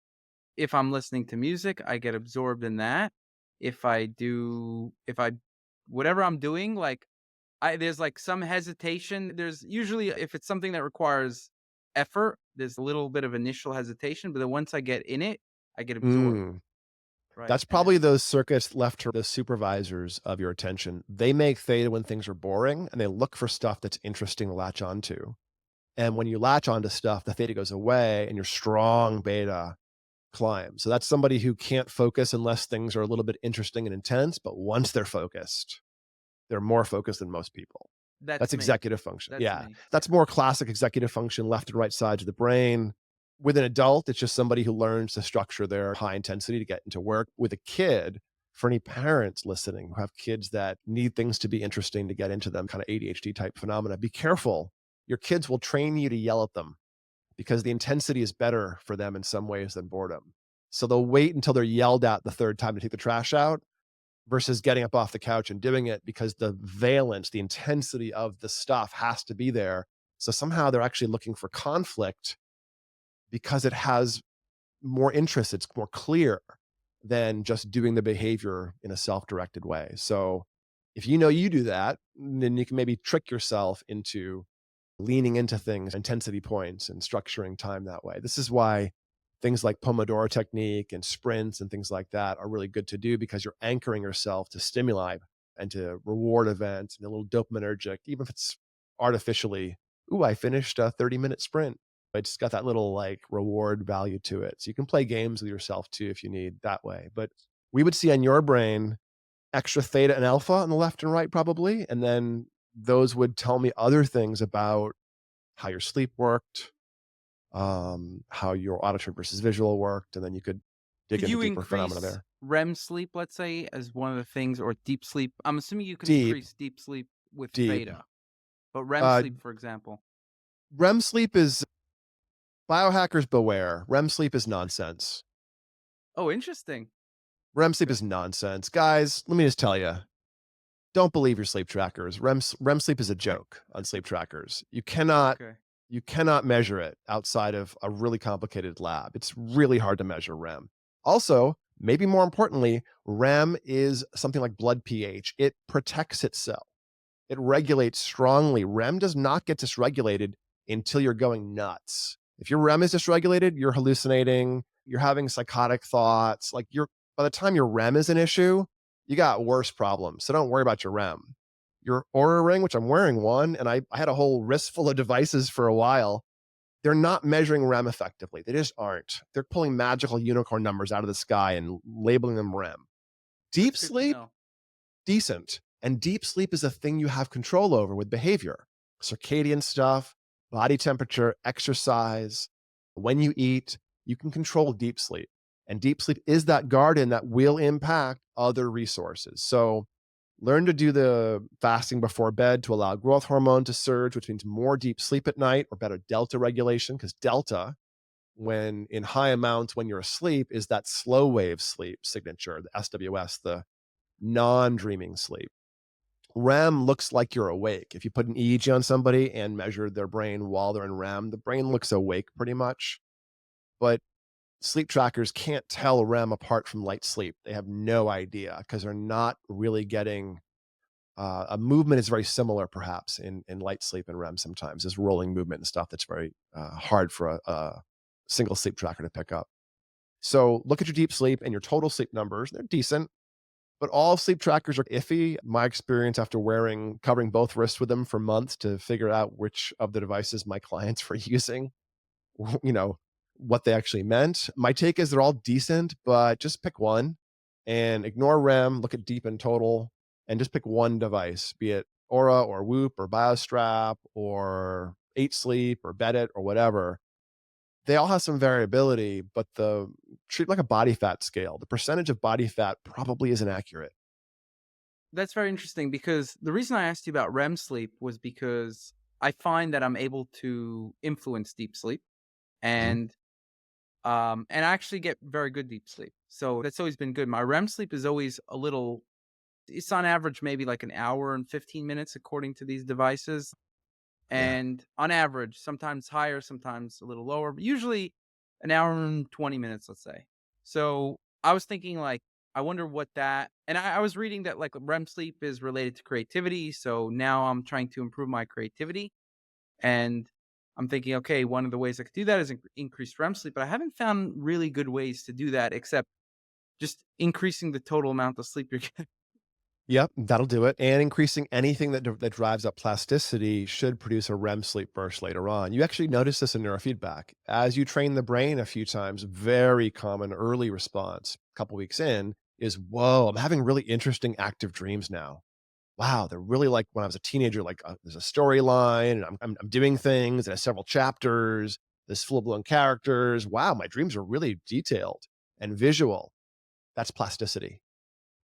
S1: If I'm listening to music, I get absorbed in that. If I whatever I'm doing, like I there's like some hesitation. There's usually if it's something that requires effort, there's a little bit of initial hesitation, but then once I get in it, I get absorbed,
S2: Mm.
S1: right?
S2: That's
S1: And
S2: probably those circuits left to the supervisors of your attention. They make theta when things are boring and they look for stuff that's interesting to latch onto. And when you latch onto stuff, the theta goes away and your strong beta climbs. So that's somebody who can't focus unless things are a little bit interesting and intense. But once they're focused, they're more focused than most people.
S1: that's
S2: That's
S1: me.
S2: executive function.
S1: That's
S2: Yeah.
S1: me. Yeah.
S2: That's more classic executive function, left and right sides of the brain. With an adult, it's just somebody who learns to structure their high intensity to get into work. With a kid, for any parents listening who have kids that need things to be interesting to get into them, kind of ADHD type phenomena, be careful. Your kids will train you to yell at them because the intensity is better for them in some ways than boredom. So they'll wait until they're yelled at the third time to take the trash out versus getting up off the couch and doing it because the valence, the intensity of the stuff has to be there. So somehow they're actually looking for conflict because it has more interest. It's more clear than just doing the behavior in a self-directed way. So if you know you do that, then you can maybe trick yourself into leaning into things, intensity points, and structuring time that way. This is why things like Pomodoro technique and sprints and things like that are really good to do because you're anchoring yourself to stimuli and to reward events and a little dopaminergic, even if it's artificially, ooh, I finished a 30-minute sprint. It's got that little like reward value to it. So you can play games with yourself too if you need that way. But we would see on your brain extra theta and alpha on the left and right, probably. And then those would tell me other things about how your sleep worked, how your auditory versus visual worked, and then you could dig
S1: Could
S2: into
S1: you
S2: deeper phenomena
S1: increase
S2: there.
S1: REM sleep, let's say, as one of the things, or deep sleep? I'm assuming you can
S2: Deep,
S1: increase deep sleep with
S2: deep.
S1: theta, but REM
S2: Uh,
S1: sleep, for example.
S2: REM sleep is biohackers beware. REM sleep is nonsense.
S1: Oh, interesting.
S2: REM sleep
S1: Okay.
S2: is nonsense. Guys, let me just tell you, don't believe your sleep trackers. REM sleep is a joke on sleep trackers.
S1: Okay.
S2: You cannot measure it outside of a really complicated lab. It's really hard to measure REM. Also, maybe more importantly, REM is something like blood pH. It protects itself. It regulates strongly. REM does not get dysregulated until you're going nuts. If your REM is dysregulated, you're hallucinating, you're having psychotic thoughts. Like you're by the time your REM is an issue, you got worse problems. So don't worry about your REM. Your Aura ring, which I'm wearing one, and I had a whole wrist full of devices for a while. They're not measuring REM effectively. They just aren't. They're pulling magical unicorn numbers out of the sky and labeling them REM. Deep
S1: That's good to
S2: sleep,
S1: know.
S2: decent. And deep sleep is a thing you have control over with behavior, circadian stuff, body temperature, exercise. When you eat, you can control deep sleep. And deep sleep is that garden that will impact other resources. So learn to do the fasting before bed to allow growth hormone to surge, which means more deep sleep at night or better delta regulation, because delta, when in high amounts when you're asleep, is that slow wave sleep signature, the SWS, the non-dreaming sleep. REM looks like you're awake. If you put an EEG on somebody and measure their brain while they're in REM, the brain looks awake pretty much. But sleep trackers can't tell REM apart from light sleep. They have no idea because they're not really getting a movement is very similar perhaps in light sleep and REM sometimes. This rolling movement and stuff that's very hard for a single sleep tracker to pick up. So look at your deep sleep and your total sleep numbers. They're decent. But all sleep trackers are iffy. My experience after covering both wrists with them for months to figure out which of the devices my clients were using, you know, what they actually meant. My take is they're all decent, but just pick one and ignore REM, look at deep and total, and just pick one device, be it Aura or Whoop or BioStrap or 8 Sleep or Bedit or whatever. They all have some variability, but the treat like a body fat scale. The percentage of body fat probably isn't accurate.
S1: That's very interesting because the reason I asked you about REM sleep was because I find that I'm able to influence deep sleep
S2: Mhm.
S1: and and I actually get very good deep sleep. So that's always been good. My REM sleep is always a little, it's on average maybe like an hour and 15 minutes according to these devices.
S2: Yeah.
S1: And on average, sometimes higher, sometimes a little lower, but usually an hour and 20 minutes, let's say. So I was thinking, like, I wonder what that, and I was reading that like REM sleep is related to creativity. So now I'm trying to improve my creativity. And I'm thinking, okay, one of the ways I could do that is increase REM sleep, but I haven't found really good ways to do that except just increasing the total amount of sleep you're getting.
S2: Yep, that'll do it. And increasing anything that drives up plasticity should produce a REM sleep burst later on. You actually notice this in neurofeedback. As you train the brain a few times, very common early response, a couple weeks in, is whoa, I'm having really interesting active dreams now. Wow, they're really like when I was a teenager, like there's a storyline and I'm doing things and it has several chapters, there's full blown characters. Wow, my dreams are really detailed and visual. That's plasticity.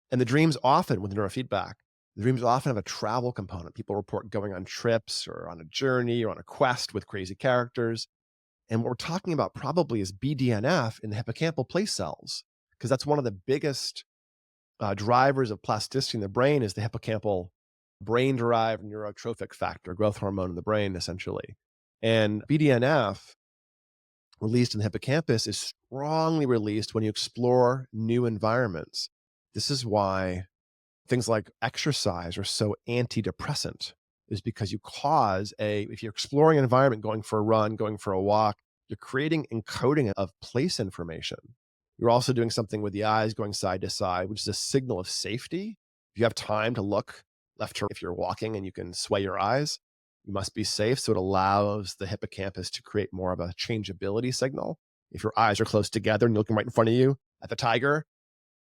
S2: And the dreams often with neurofeedback, the dreams often have a travel component. People report going on trips or on a journey or on a quest with crazy characters. And what we're talking about probably is BDNF in the hippocampal place cells, because that's one of the biggest drivers of plasticity in the brain is the hippocampal brain-derived neurotrophic factor, growth hormone in the brain, essentially. And BDNF, released in the hippocampus, is strongly released when you explore new environments. This is why things like exercise are so antidepressant, is because if you're exploring an environment, going for a run, going for a walk, you're creating encoding of place information. You're also doing something with the eyes going side to side, which is a signal of safety. If you have time to look left to, if you're walking and you can sway your eyes, you must be safe. So it allows the hippocampus to create more of a changeability signal. If your eyes are close together and you're looking right in front of you at the tiger,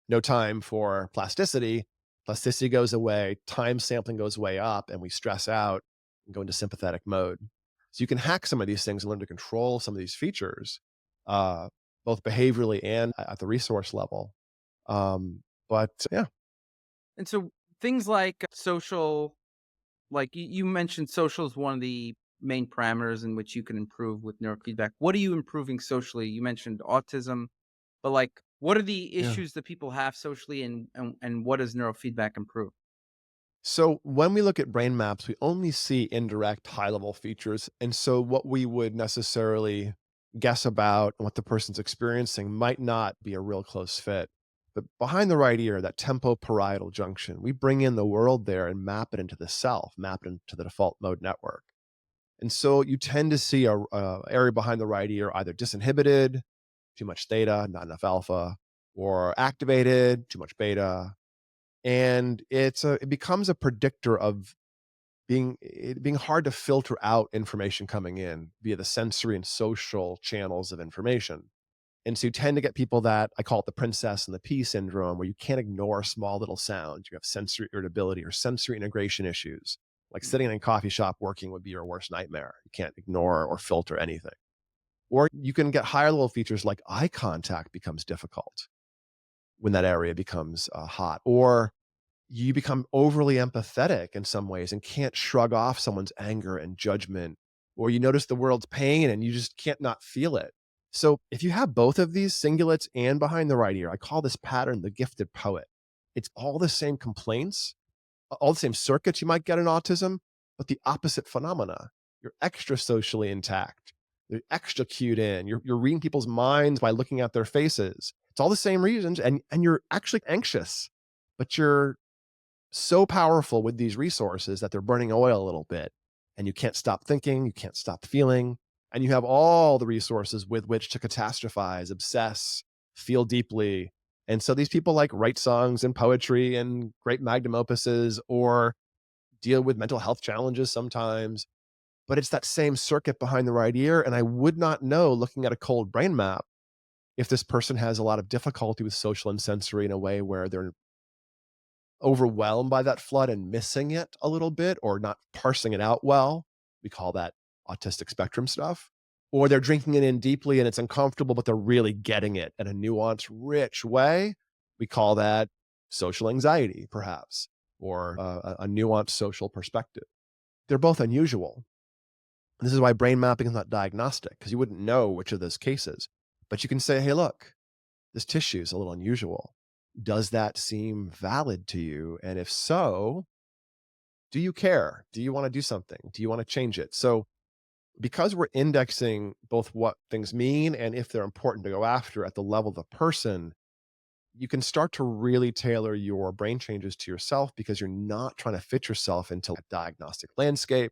S2: no time for plasticity. Plasticity goes away, time sampling goes way up, and we stress out and go into sympathetic mode. So you can hack some of these things and learn to control some of these features, uh, both behaviorally and at the resource level. But yeah,
S1: And so things like social, like you mentioned, social is one of the main parameters in which you can improve with neurofeedback. What are you improving socially? You mentioned autism, but like, what are the
S2: yeah.
S1: issues that people have socially, and what does neurofeedback improve?
S2: So when we look at brain maps, we only see indirect high level features. And so what we would necessarily guess about and what the person's experiencing might not be a real close fit. But behind the right ear, that tempoparietal junction, we bring in the world there and map it into the self, map it into the default mode network. And so you tend to see a area behind the right ear either disinhibited, too much theta, not enough alpha, or activated, too much beta, and it becomes a predictor of it being hard to filter out information coming in via the sensory and social channels of information. And so you tend to get people that I call it the princess and the pea syndrome, where you can't ignore small little sounds. You have sensory irritability or sensory integration issues. Like
S1: Mm.
S2: sitting in a coffee shop working would be your worst nightmare. You can't ignore or filter anything. Or you can get higher level features like eye contact becomes difficult when that area becomes hot, or you become overly empathetic in some ways and can't shrug off someone's anger and judgment, or you notice the world's pain and you just can't not feel it. So if you have both of these singulates and behind the right ear, I call this pattern the gifted poet. It's all the same complaints, all the same circuits you might get in autism, but the opposite phenomena. You're extra socially intact. You're extra cued in. You're reading people's minds by looking at their faces. It's all the same reasons, and you're actually anxious, but you're so powerful with these resources that they're burning oil a little bit, and you can't stop thinking, you can't stop feeling, and you have all the resources with which to catastrophize, obsess, feel deeply. And so these people like write songs and poetry and great magnum opuses, or deal with mental health challenges sometimes, but it's that same circuit behind the right ear. And I would not know, looking at a cold brain map, if this person has a lot of difficulty with social and sensory in a way where they're overwhelmed by that flood and missing it a little bit or not parsing it out well. We call that autistic spectrum stuff. Or they're drinking it in deeply and it's uncomfortable, but they're really getting it in a nuanced, rich way. We call that social anxiety, perhaps, or a nuanced social perspective. They're both unusual. This is why brain mapping is not diagnostic, because you wouldn't know which of those cases. But you can say, hey, look, this tissue is a little unusual. Does that seem valid to you? And if so, do you care? Do you want to do something? Do you want to change it? So, because we're indexing both what things mean and if they're important to go after at the level of the person, you can start to really tailor your brain changes to yourself because you're not trying to fit yourself into a diagnostic landscape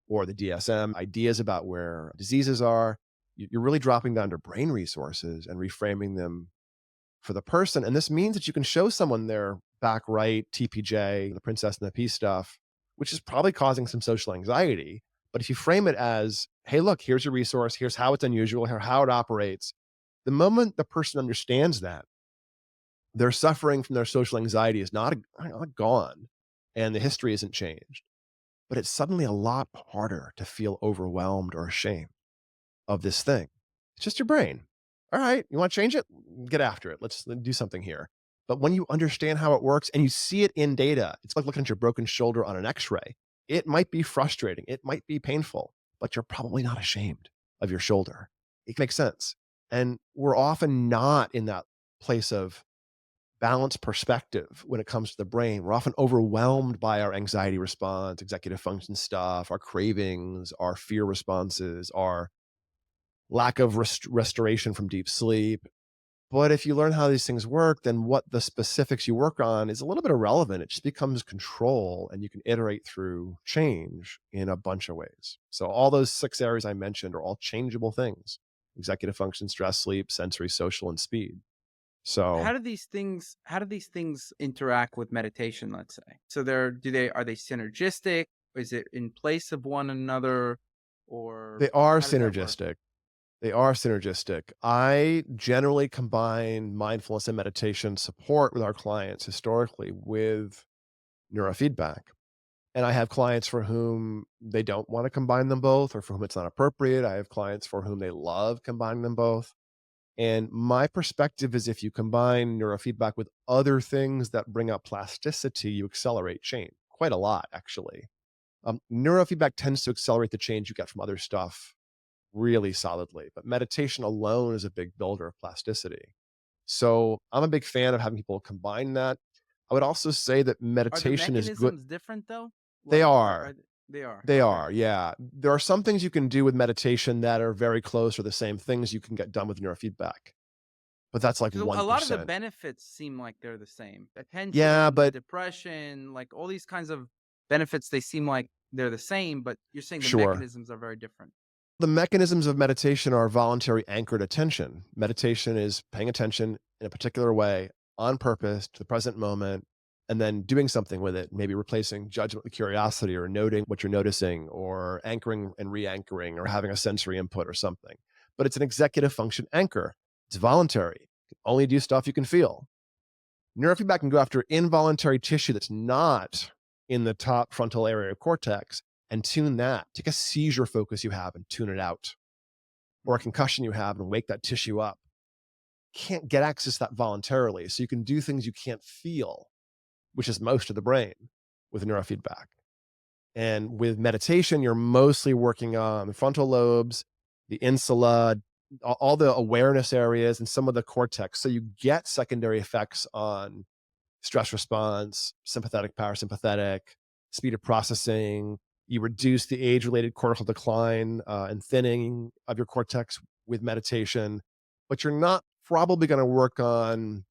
S2: or the DSM ideas about where diseases are. You're really dropping down to brain resources and reframing them for the person. And this means that you can show someone their back right, TPJ, the princess and the pea stuff, which is probably causing some social anxiety. But if you frame it as, hey, look, here's your resource, here's how it's unusual, how it operates, the moment the person understands that, their suffering from their social anxiety is not gone and the history isn't changed. But it's suddenly a lot harder to feel overwhelmed or ashamed of this thing. It's just your brain. All right, you want to change it? Get after it. Let's do something here. But when you understand how it works and you see it in data, it's like looking at your broken shoulder on an x-ray. It might be frustrating. It might be painful, but you're probably not ashamed of your shoulder. It makes sense. And we're often not in that place of balanced perspective when it comes to the brain. We're often overwhelmed by our anxiety response, executive function stuff, our cravings, our fear responses, our lack of restoration from deep sleep. But if you learn how these things work, then what the specifics you work on is a little bit irrelevant. It just becomes control, and you can iterate through change in a bunch of ways. So all those 6 areas I mentioned are all changeable things: executive function, stress, sleep, sensory, social, and speed. So
S1: How do these things interact with meditation, let's say? So are they synergistic? Is it in place of one another, or
S2: they are
S1: how does that work?
S2: synergistic. They are synergistic. I generally combine mindfulness and meditation support with our clients historically with neurofeedback. And I have clients for whom they don't want to combine them both or for whom it's not appropriate. I have clients for whom they love combining them both. And my perspective is if you combine neurofeedback with other things that bring up plasticity, you accelerate change quite a lot, actually. Neurofeedback tends to accelerate the change you get from other stuff really solidly, but meditation alone is a big builder of plasticity. So I'm a big fan of having people combine that. I would also say that
S1: Are the
S2: meditation is good.
S1: mechanisms different though?
S2: They
S1: Like, are
S2: are.
S1: they are?
S2: They
S1: Okay.
S2: are, yeah. There are some things you can do with meditation that are very close or the same things you can get done with neurofeedback, but that's like
S1: Because a lot of the
S2: 1%.
S1: benefits seem like they're the same.
S2: Yeah,
S1: Attention,
S2: but
S1: depression, like all these kinds of benefits, they seem like they're the same, but you're saying the
S2: sure.
S1: mechanisms are very different.
S2: The mechanisms of meditation are voluntary anchored attention. Meditation is paying attention in a particular way on purpose to the present moment and then doing something with it, maybe replacing judgment with curiosity or noting what you're noticing or anchoring and re anchoring or having a sensory input or something. But it's an executive function anchor. It's voluntary. You can only do stuff you can feel. Neurofeedback can go after involuntary tissue that's not in the top frontal area of cortex and tune that. Take a seizure focus you have and tune it out, or a
S1: Mm.
S2: concussion you have and wake that tissue up. Can't get access to that voluntarily. So you can do things you can't feel, which is most of the brain with neurofeedback. And with meditation, you're mostly working on the frontal lobes, the insula, all the awareness areas, and some of the cortex. So you get secondary effects on stress response, sympathetic, parasympathetic, speed of processing. You reduce the age related cortical decline and thinning of your cortex with meditation, but you're not probably going to work on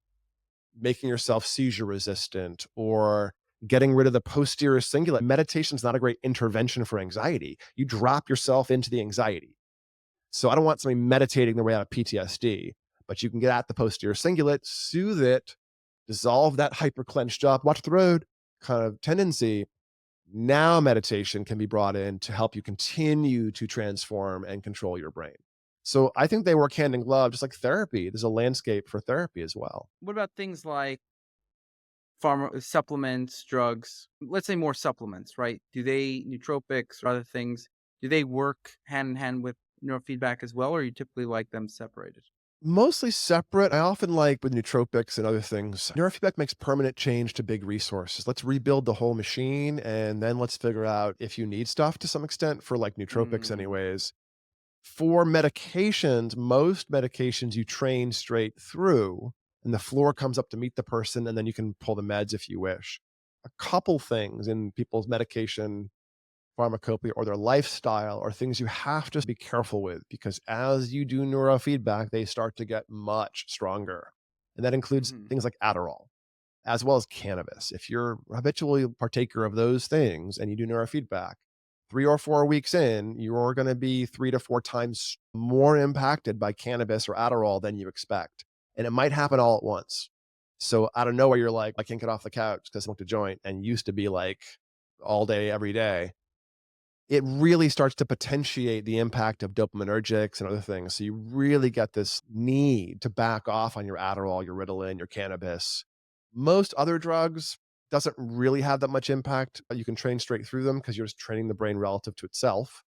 S2: making yourself seizure resistant or getting rid of the posterior cingulate. Meditation is not a great intervention for anxiety. You drop yourself into the anxiety. So I don't want somebody meditating their way out of PTSD, but you can get at the posterior cingulate, soothe it, dissolve that hyper clenched up, watch the road kind of tendency. Now meditation can be brought in to help you continue to transform and control your brain. So I think they work hand in glove, just like therapy. There's a landscape for therapy as well.
S1: What about things like supplements, drugs? Let's say more supplements, right? Do they nootropics or other things? Do they work hand in hand with neurofeedback as well, or you typically like them separated?
S2: Mostly separate. I often like with nootropics and other things, neurofeedback makes permanent change to big resources. Let's rebuild the whole machine and then let's figure out if you need stuff to some extent for like nootropics,
S1: Mm.
S2: anyways. For medications, most medications you train straight through and the floor comes up to meet the person and then you can pull the meds if you wish. A couple things in people's medication pharmacopoeia or their lifestyle are things you have to be careful with because as you do neurofeedback, they start to get much stronger. And that includes
S1: Mhm.
S2: things like Adderall, as well as cannabis. If you're habitually a partaker of those things and you do neurofeedback, 3 or 4 weeks in, you're going to be 3 to 4 times more impacted by cannabis or Adderall than you expect. And it might happen all at once. So out of nowhere, you're like, I can't get off the couch because I smoked a joint and used to be like all day, every day. It really starts to potentiate the impact of dopaminergics and other things. So you really get this need to back off on your Adderall, your Ritalin, your cannabis. Most other drugs doesn't really have that much impact. You can train straight through them because you're just training the brain relative to itself.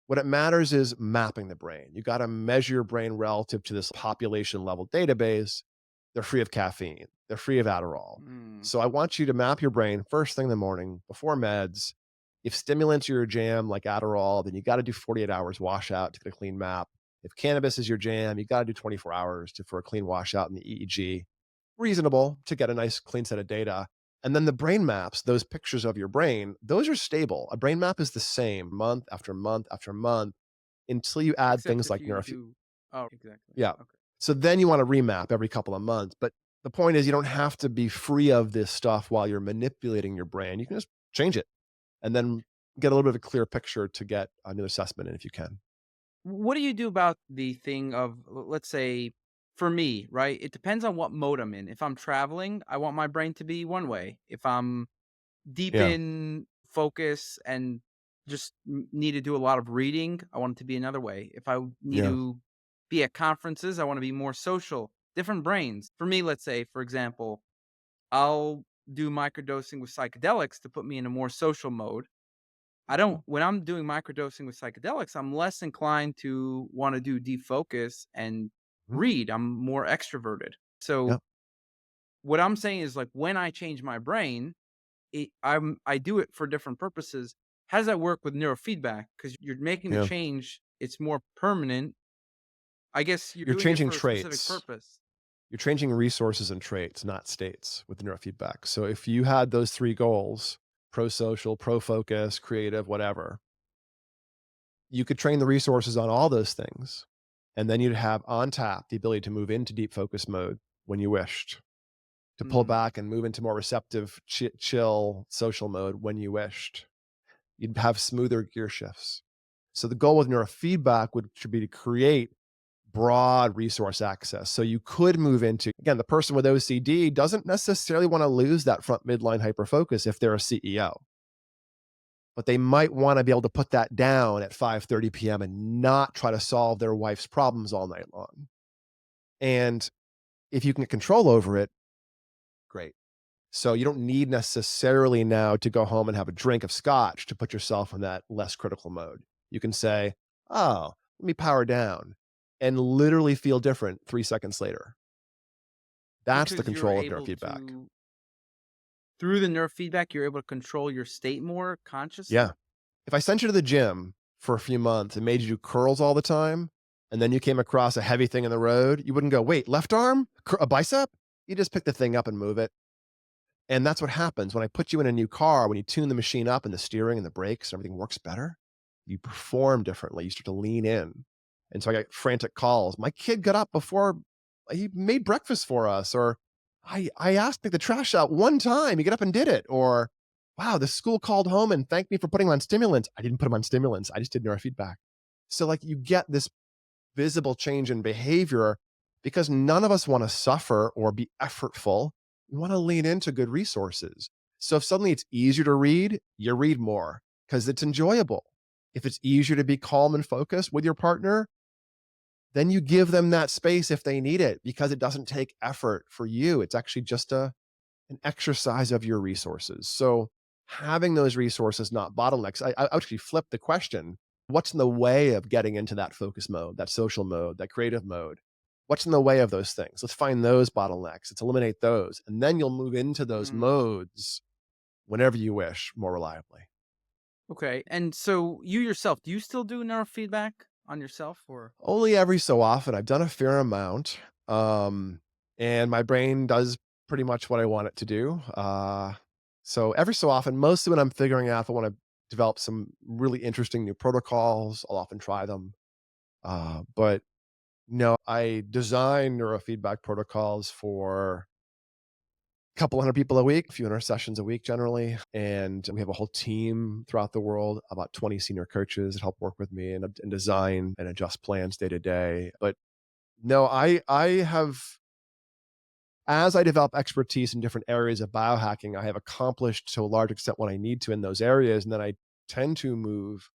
S2: What it matters is mapping the brain. You got to measure your brain relative to this population level database. They're free of caffeine. They're free of Adderall.
S1: Mm.
S2: So I want you to map your brain first thing in the morning before meds. If stimulants are your jam, like Adderall, then you got to do 48 hours washout to get a clean map. If cannabis is your jam, you got to do 24 hours for a clean washout in the EEG. reasonable to get a nice clean set of data. And then the brain maps, those pictures of your brain, those are stable. A brain map is the same month after month after month until you add
S1: Except
S2: things
S1: if
S2: like
S1: you do. Oh, exactly.
S2: yeah.
S1: Okay.
S2: So then you want to remap every couple of months. But the point is, you don't have to be free of this stuff while you're manipulating your brain. You can just change it and then get a little bit of a clear picture to get a new assessment in if you can.
S1: What do you do about the thing of, let's say, for me, right? It depends on what mode I'm in. If I'm traveling, I want my brain to be one way. If I'm deep
S2: Yeah.
S1: in focus and just need to do a lot of reading, I want it to be another way. If I need
S2: Yeah.
S1: to be at conferences, I want to be more social. Different brains. For me, let's say, for example, I'll do microdosing with psychedelics to put me in a more social mode. I don't when I'm doing microdosing with psychedelics, I'm less inclined to wanna do deep focus and
S2: Mhm.
S1: read. I'm more extroverted.
S2: Yeah.
S1: So, what I'm saying is, like, when I change my brain, I do it for different purposes. How does that work with neurofeedback? Because 'Cause you're making the
S2: Yeah.
S1: change, it's more permanent. I guess you're
S2: You're
S1: doing it
S2: changing
S1: for a specific
S2: traits.
S1: purpose.
S2: You're changing resources and traits, not states with neurofeedback. So if you had those three goals, pro social, pro focus, creative, whatever, you could train the resources on all those things. And then you'd have on tap the ability to move into deep focus mode when you wished, to pull
S1: Mm,
S2: back and move into more receptive, chill social mode when you wished. You'd have smoother gear shifts. So the goal with neurofeedback would should be to create broad resource access. So you could move into, again, the person with OCD doesn't necessarily want to lose that front midline hyperfocus if they're a CEO, but they might want to be able to put that down at 5:30 p.m. and not try to solve their wife's problems all night long. And if you can get control over it, great. So you don't need necessarily now to go home and have a drink of scotch to put yourself in that less critical mode. You can say, "Oh, let me power down," and literally feel different 3 seconds later. That's the
S1: because you're
S2: control of
S1: able
S2: neurofeedback.
S1: to through the neurofeedback, you're able to control your state more
S2: Yeah.
S1: consciously?
S2: If I sent you to the gym for a few months and made you do curls all the time, and then you came across a heavy thing in the road, you wouldn't go, "Wait, left arm? A bicep?" You just pick the thing up and move it. And that's what happens when I put you in a new car, when you tune the machine up and the steering and the brakes and everything works better, you perform differently. You start to lean in. And so I get frantic calls. My kid got up before he made breakfast for us, or I asked to take the trash out one time. He got up and did it. Or wow, the school called home and thanked me for putting him on stimulants. I didn't put him on stimulants. I just did neurofeedback. So like you get this visible change in behavior because none of us want to suffer or be effortful. We want to lean into good resources. So if suddenly it's easier to read, you read more because it's enjoyable. If it's easier to be calm and focused with your partner, then you give them that space if they need it because it doesn't take effort for you. It's actually just an exercise of your resources. So having those resources, not bottlenecks. I actually flipped the question. What's in the way of getting into that focus mode, that social mode, that creative mode? What's in the way of those things? Let's find those bottlenecks. Let's eliminate those. And then you'll move into those
S1: Mm,
S2: modes whenever you wish more reliably.
S1: okay, and so you yourself, do you still do neurofeedback on yourself or
S2: Only every so often. I've done a fair amount. Um, and my brain does pretty much what I want it to do. So every so often, mostly when I'm figuring out if I want to develop some really interesting new protocols, I'll often try them. But no, I design neurofeedback protocols for a couple hundred people a week, a few hundred sessions a week generally. And we have a whole team throughout the world, about 20 senior coaches that help work with me and design and adjust plans day to day. But no, I have as I develop expertise in different areas of biohacking, I have accomplished to a large extent what I need to in those areas, and then I tend to move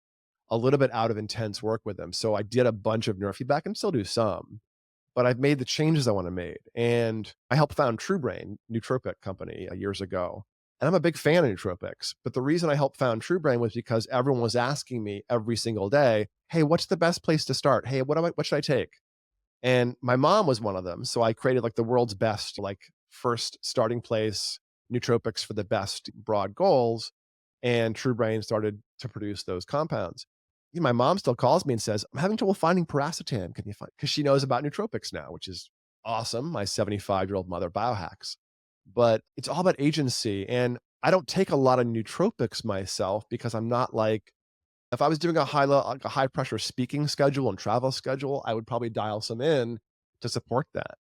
S2: a little bit out of intense work with them. So I did a bunch of neurofeedback and still do some, but I've made the changes I want to make. And I helped found TrueBrain, nootropic company, years ago. And I'm a big fan of nootropics. But the reason I helped found TrueBrain was because everyone was asking me every single day, "Hey, what's the best place to start? Hey, what should I take?" And my mom was one of them. So I created like the world's best, like first starting place nootropics for the best broad goals. And TrueBrain started to produce those compounds. My mom still calls me and says, "I'm having trouble finding paracetam. Can you find?" Because she knows about nootropics now, which is Awesome. My 75-year-old mother biohacks. But it's all about agency. And I don't take a lot of nootropics myself because I'm not like, if I was doing like a high pressure speaking schedule and travel schedule, I would probably dial some in to support that.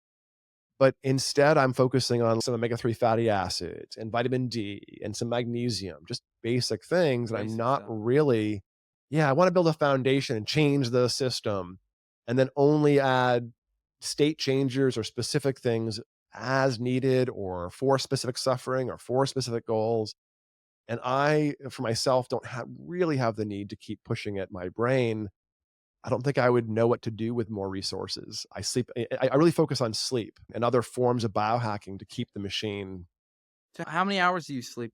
S2: But instead, I'm focusing on some omega-3 fatty acids and vitamin D and some magnesium, just basic things. And I'm
S1: Basic
S2: not
S1: stuff.
S2: really, yeah, I want to build a foundation and change the system and then only add state changers or specific things as needed or for specific suffering or for specific goals. And I, for myself, don't really have the need to keep pushing at my brain. I don't think I would know what to do with more resources. I really focus on sleep and other forms of biohacking to keep the machine.
S1: So how many hours do you sleep?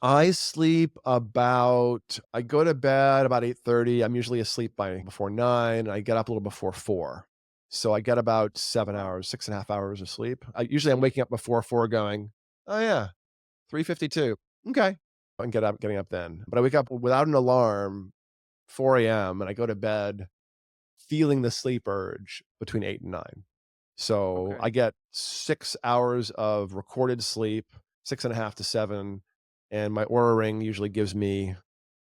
S2: I sleep about I go to bed about 8:30. I'm usually asleep by before 9. I get up a little before 4. So I get about 7
S1: Wow.
S2: hours, 6.5 hours of sleep. I'm waking up before 4 going, "Oh, yeah, 3:52. Okay." And getting up then. But I wake up without an alarm, 4 a.m., and I go to bed feeling the sleep urge between 8 and 9. So
S1: Okay.
S2: I get 6 hours of recorded sleep, 6.5 to 7, and my Aura Ring usually gives me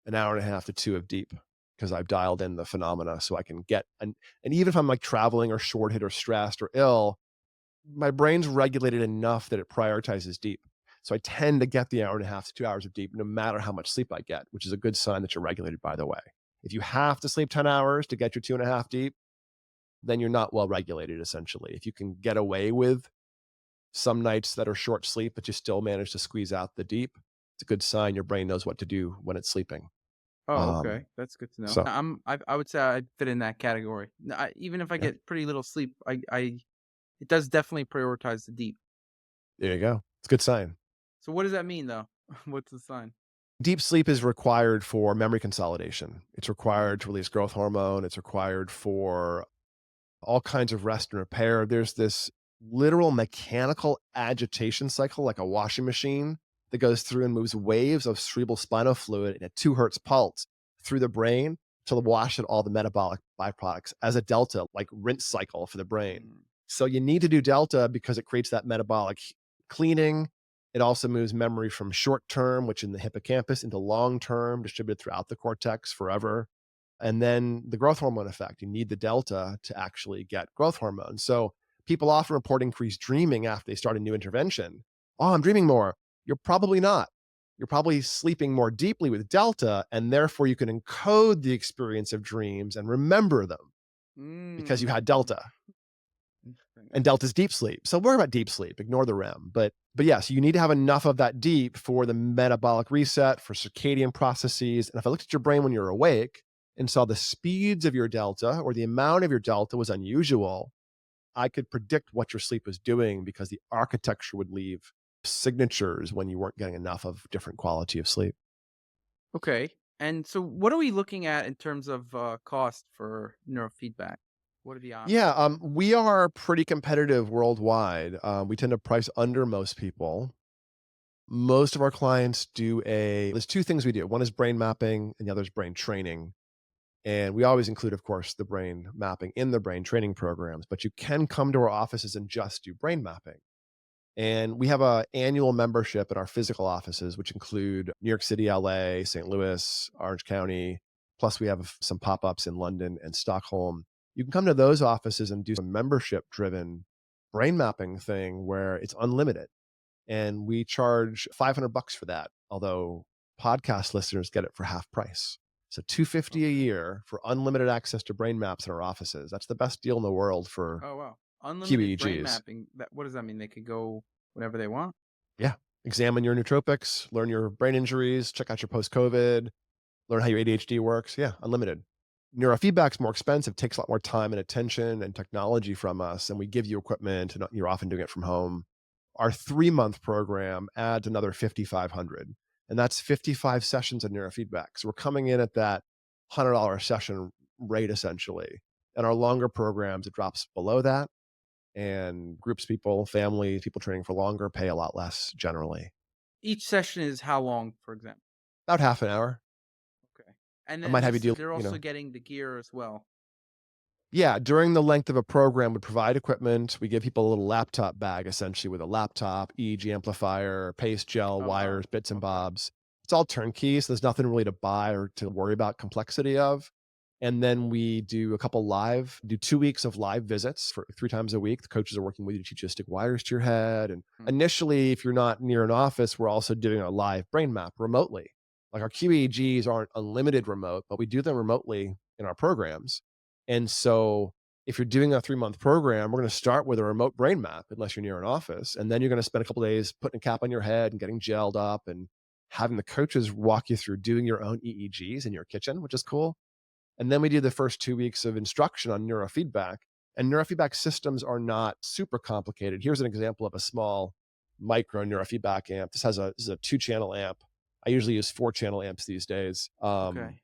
S2: an hour and a half to 2 of deep because I've dialed in the phenomena so I can get and even if I'm, like, traveling or short-hit or stressed or ill, my brain's regulated enough that it prioritizes deep. So I tend to get the hour and a half to 2 hours of deep no matter how much sleep I get, which is a good sign that you're regulated, by the way. If you have to sleep 10 hours to get your 2.5 deep, then you're not well regulated, essentially. If you can get away with some nights that are short sleep, but you still manage to squeeze out the deep, it's a good sign your brain knows what to do when it's sleeping.
S1: Oh,
S2: Um,
S1: okay. That's good to know.
S2: so
S1: I would say I fit in that category. Even if I
S2: yeah,
S1: get pretty little sleep, I it does definitely prioritize the deep.
S2: there you go. It's a good sign.
S1: So what does that mean though? What's the sign?
S2: Deep sleep is required for memory consolidation. It's
S1: Mm,
S2: required to release growth hormone. It's required for all kinds of rest and repair. There's this literal mechanical agitation cycle, like a washing machine, that goes through and moves waves of cerebral spinal fluid in a 2 hertz pulse through the brain to wash out all the metabolic byproducts as a delta, like rinse cycle for the brain.
S1: mm,
S2: So you need to do delta because it creates that metabolic cleaning. It also moves memory from short term, which in the hippocampus, into long term, distributed throughout the cortex forever. And then the growth hormone effect. You need the delta to actually get growth hormone. So people often report increased dreaming after they start a new intervention. Oh, I'm dreaming more. You're probably not. You're probably sleeping more deeply with delta, and therefore you can encode the experience of dreams and remember them because you had
S1: mm.
S2: delta.
S1: Interesting.
S2: And delta's deep sleep. So worry about deep sleep, ignore the REM. But yes, you need to have enough of that deep for the metabolic reset, for circadian processes. And if I looked at your brain when you're awake and saw the speeds of your delta or the amount of your delta was unusual, I could predict what your sleep was doing because the architecture would leave signatures when you weren't getting enough of different quality of sleep.
S1: Okay. And so what are we looking at in terms of cost for neurofeedback? What are the
S2: Yeah,
S1: options?
S2: we are pretty competitive worldwide. We tend to price under most people. Most of our clients there's 2 things we do. One is brain mapping and the other is brain training. And we always include, of course, the brain mapping in the brain training programs, but you can come to our offices and just do brain mapping. And we have a annual membership at our physical offices, which include New York City, LA, St. Louis, Orange County. Plus, we have some pop-ups in London and Stockholm. You can come to those offices and do some membership-driven brain mapping thing where it's unlimited and we charge $500 for that, although podcast listeners get it for half price. So 250 a
S1: Okay.
S2: year for unlimited access to brain maps in our offices. That's the best deal in the world for
S1: Oh wow. Unlimited brain
S2: QEEGs.
S1: mapping. That what does that mean? They could go whenever they want?
S2: Yeah. Examine your nootropics, learn your brain injuries, check out your post-COVID, learn how your ADHD works. Yeah, unlimited. Neurofeedback's more expensive, takes a lot more time and attention and technology from us, and we give you equipment, and you're often doing it from home. Our 3-month program adds another 5,500, and that's 55 sessions of neurofeedback. So we're coming in at that $100 session rate essentially. And our longer programs, it drops below that, and groups people, families, people training for longer pay a lot less generally.
S1: Each session is how long, for example?
S2: About half an hour.
S1: Okay. And
S2: I
S1: then
S2: might have you
S1: this
S2: deal,
S1: they're also getting the gear as well.
S2: Yeah, during the length of a program, we provide equipment. We give people a little laptop bag, essentially, with a laptop, EEG amplifier, paste gel,
S1: Oh, wow.
S2: wires, bits and
S1: Okay.
S2: bobs. It's all turnkey, so there's nothing really to buy or to worry about complexity of. And then we do 2 weeks of live visits for 3 times a week. The coaches are working with you to teach you to stick wires to your head. And
S1: Mm.
S2: initially, if you're not near an office, we're also doing a live brain map remotely. Like our QEEGs aren't unlimited remote, but we do them remotely in our programs. And so if you're doing a 3-month program, we're going to start with a remote brain map, unless you're near an office. And then you're going to spend a couple of days putting a cap on your head and getting gelled up and having the coaches walk you through doing your own EEGs in your kitchen, which is cool. And then we do the first 2 weeks of instruction on neurofeedback. And neurofeedback systems are not super complicated. Here's an example of a small micro neurofeedback amp. This is a 2-channel amp. I usually use 4-channel amps these days.
S1: Okay.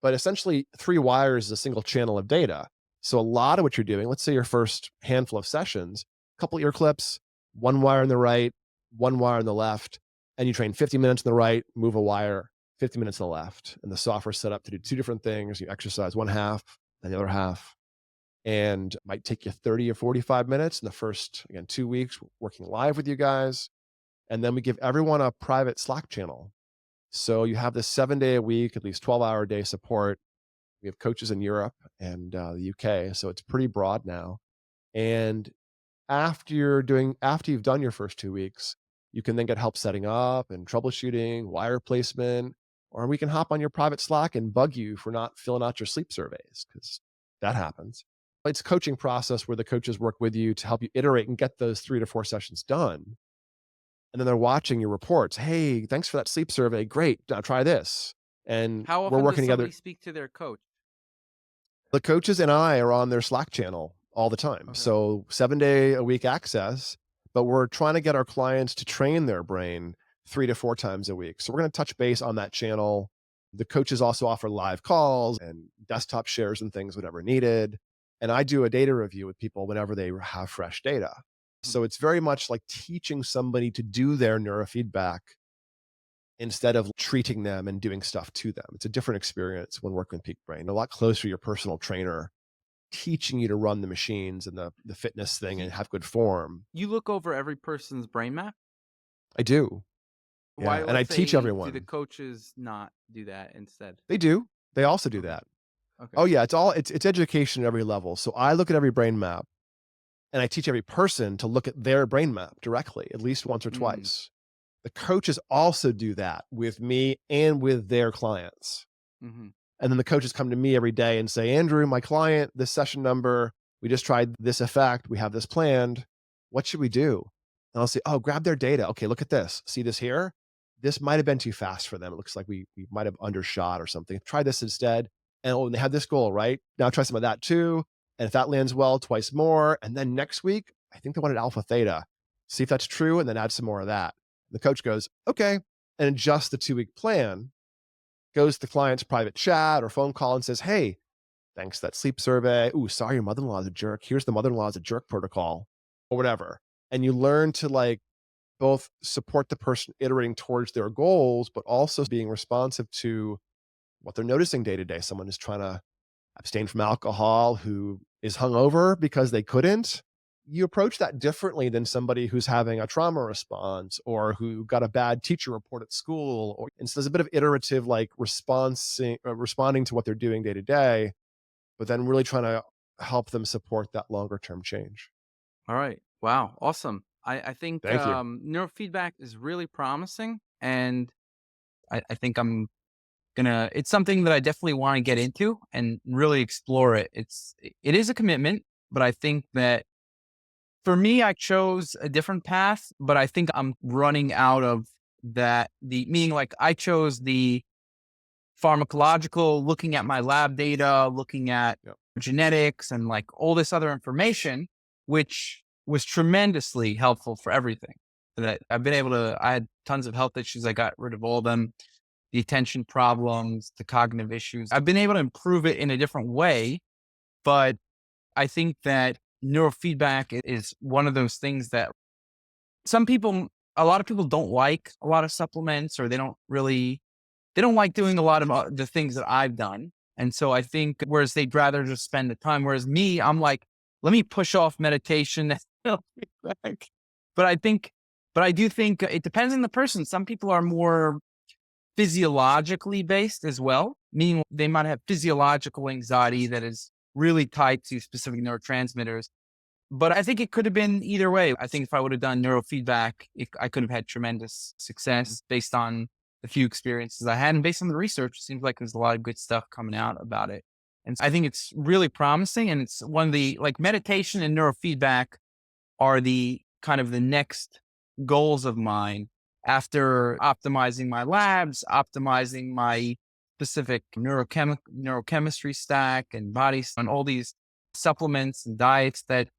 S2: But essentially 3 wires is a single channel of data. So a lot of what you're doing, let's say your first handful of sessions, a couple ear clips, 1 wire on the right, 1 wire on the left, and you train 50 minutes on the right, move a wire, 50 minutes on the left. And the software's set up to do 2 different things. You exercise one half, then the other half. And it might take you 30 or 45 minutes in the first, again, 2 weeks working live with you guys. And then we give everyone a private Slack channel. So you have this 7-day a week, at least 12-hour a day support. We have coaches in Europe and the UK, so it's pretty broad now. And after you've done your first 2 weeks, you can then get help setting up and troubleshooting, wire placement, or we can hop on your private Slack and bug you for not filling out your sleep surveys because that happens. It's a coaching process where the coaches work with you to help you iterate and get those 3 to 4 sessions done. And then they're watching your reports. Hey, thanks for that sleep survey. Great. Now try this. And
S1: How
S2: we're
S1: often does
S2: working together.
S1: somebody speak to their coach?
S2: The coaches and I are on their Slack channel all the time.
S1: Okay.
S2: So 7-day a week access, but we're trying to get our clients to train their brain 3 to 4 times a week. So we're going to touch base on that channel. The coaches also offer live calls and desktop shares and things, whatever needed. And I do a data review with people whenever they have fresh data.
S1: Hmm.
S2: So it's very much like teaching somebody to do their neurofeedback instead of treating them and doing stuff to them. It's a different experience when working with Peak Brain, a lot closer to your personal trainer teaching you to run the machines and the fitness thing and
S1: You
S2: have good form.
S1: you look over every person's brain map?
S2: I do.
S1: Why,
S2: Yeah. And I
S1: let's
S2: teach
S1: say, do the
S2: everyone.
S1: coaches not do that instead?
S2: They do. They also do
S1: Okay.
S2: that.
S1: Okay.
S2: Oh yeah, it's education at every level. So I look at every brain map and I teach every person to look at their brain map directly, at least once or
S1: Mm.
S2: twice. The coaches also do that with me and with their clients.
S1: Mhm.
S2: And then the coaches come to me every day and say, Andrew, my client, this session number, we just tried this effect. We have this planned. What should we do? And I'll say, oh, grab their data. Okay, look at this. See this here? This might have been too fast for them. It looks like we might have undershot or something. Try this instead. And oh, and they have this goal, right? Now try some of that too. And if that lands well, twice more. And then next week, I think they wanted alpha theta. See if that's true and then add some more of that. The coach goes, okay, and adjust the 2-week plan, goes to the client's private chat or phone call and says, hey, thanks for that sleep survey. Ooh, sorry, your mother-in-law is a jerk. Here's the mother-in-law is a jerk protocol or whatever. And you learn to like both support the person iterating towards their goals, but also being responsive to what they're noticing day to day. Someone who's trying to abstain from alcohol, who is hungover because they couldn't. You approach that differently than somebody who's having a trauma response or who got a bad teacher report at school. Or and so there's a bit of iterative like responding to what they're doing day to day, but then really trying to help them support that longer term change.
S1: All right. Wow. Awesome. I think
S2: Thank you.
S1: neurofeedback is really promising, and I think I'm gonna. It's something that I definitely want to get into and really explore it. It is a commitment, but I think that for me, I chose a different path. But I think I'm running out of that. The meaning, like I chose the pharmacological, looking at my lab data, looking at
S2: Yep.
S1: genetics and like all this other information, which was tremendously helpful for everything. That I've been able to, I had tons of health issues. I got rid of all of them, the attention problems, the cognitive issues. I've been able to improve it in a different way. But I think that neurofeedback is one of those things that some people, a lot of people don't like a lot of supplements, or they don't like doing a lot of the things that I've done. And so I think, whereas they'd rather just spend the time, whereas me, I'm like, let me push off meditation. Neurofeedback. But I think, but I do think it depends on the person. Some people are more physiologically based as well, meaning they might have physiological anxiety that is really tied to specific neurotransmitters. But I think it could have been either way. I think if I would have done neurofeedback, I could have had tremendous success based on the few experiences I had. And based on the research, it seems like there's a lot of good stuff coming out about it. And I think it's really promising. And it's one of the, like, meditation and neurofeedback are the kind of the next goals of mine after optimizing my labs, optimizing my specific neurochemistry stack and and all these supplements and diets that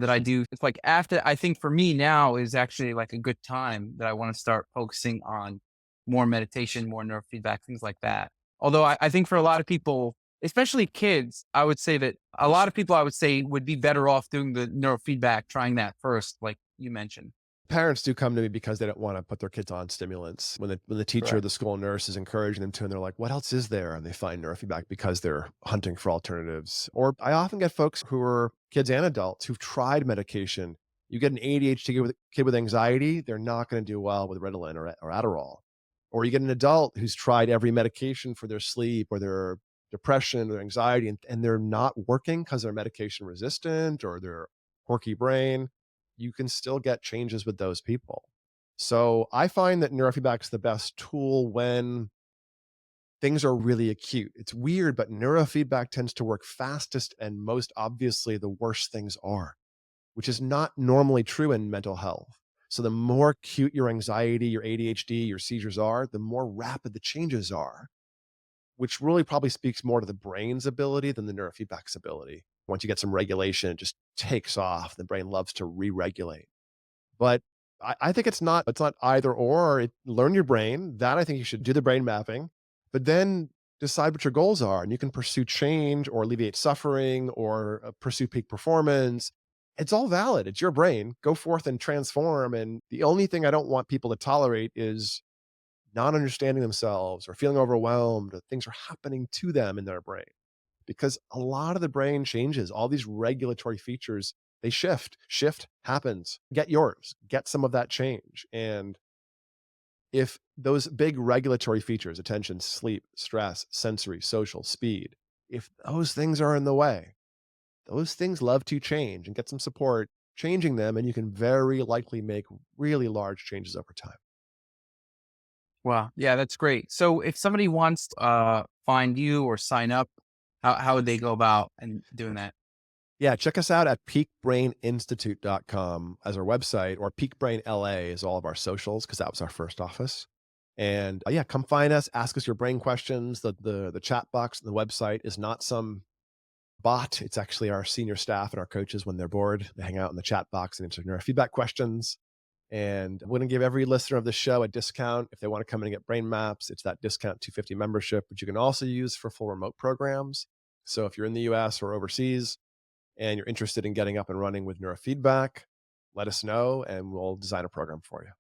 S1: I do. It's like, after, I think for me now is actually like a good time that I want to start focusing on more meditation, more neurofeedback, things like that. Although I think for a lot of people, especially kids, I would say that a lot of people, I would say, would be better off doing the neurofeedback, trying that first, like you mentioned.
S2: Parents do come to me because they don't want to put their kids on stimulants. When the teacher or
S1: Correct.
S2: the school nurse is encouraging them to, and they're like, "What else is there?" And they find neurofeedback because they're hunting for alternatives. Or I often get folks who are kids and adults who've tried medication. You get an ADHD kid with anxiety, they're not going to do well with Ritalin or Adderall. Or you get an adult who's tried every medication for their sleep or their depression or their anxiety, and they're not working because they're medication resistant or they're quirky brain. You can still get changes with those people. So I find that neurofeedback is the best tool when things are really acute. It's weird, but neurofeedback tends to work fastest and most obviously the worse things are, which is not normally true in mental health. So the more acute your anxiety, your ADHD, your seizures are, the more rapid the changes are, which really probably speaks more to the brain's ability than the neurofeedback's ability. Once you get some regulation, it just takes off. The brain loves to re-regulate. But I think it's not either or. Learn your brain. That I think you should do the brain mapping, but then decide what your goals are, and you can pursue change or alleviate suffering or pursue peak performance. It's all valid. It's your brain. Go forth and transform. And the only thing I don't want people to tolerate is not understanding themselves or feeling overwhelmed or things are happening to them in their brain, because a lot of the brain changes, all these regulatory features, they shift happens. Get yours, get some of that change. And if those big regulatory features, attention, sleep, stress, sensory, social, speed, if those things are in the way, those things love to change, and get some support changing them. And you can very likely make really large changes over time.
S1: Wow. Yeah, that's great. So if somebody wants to find you or sign up, how would they go about and doing that?
S2: Yeah, check us out at peakbraininstitute.com as our website, or Peak Brain LA is all of our socials because that was our first office. And yeah, come find us, ask us your brain questions. The chat box on the website is not some bot. It's actually our senior staff and our coaches. When they're bored, they hang out in the chat box and answer neurofeedback questions. And we're going to give every listener of the show a discount if they want to come in and get brain maps. It's that discount 250 membership, which you can also use for full remote programs. So if you're in the US or overseas and you're interested in getting up and running with neurofeedback, let us know and we'll design a program for you.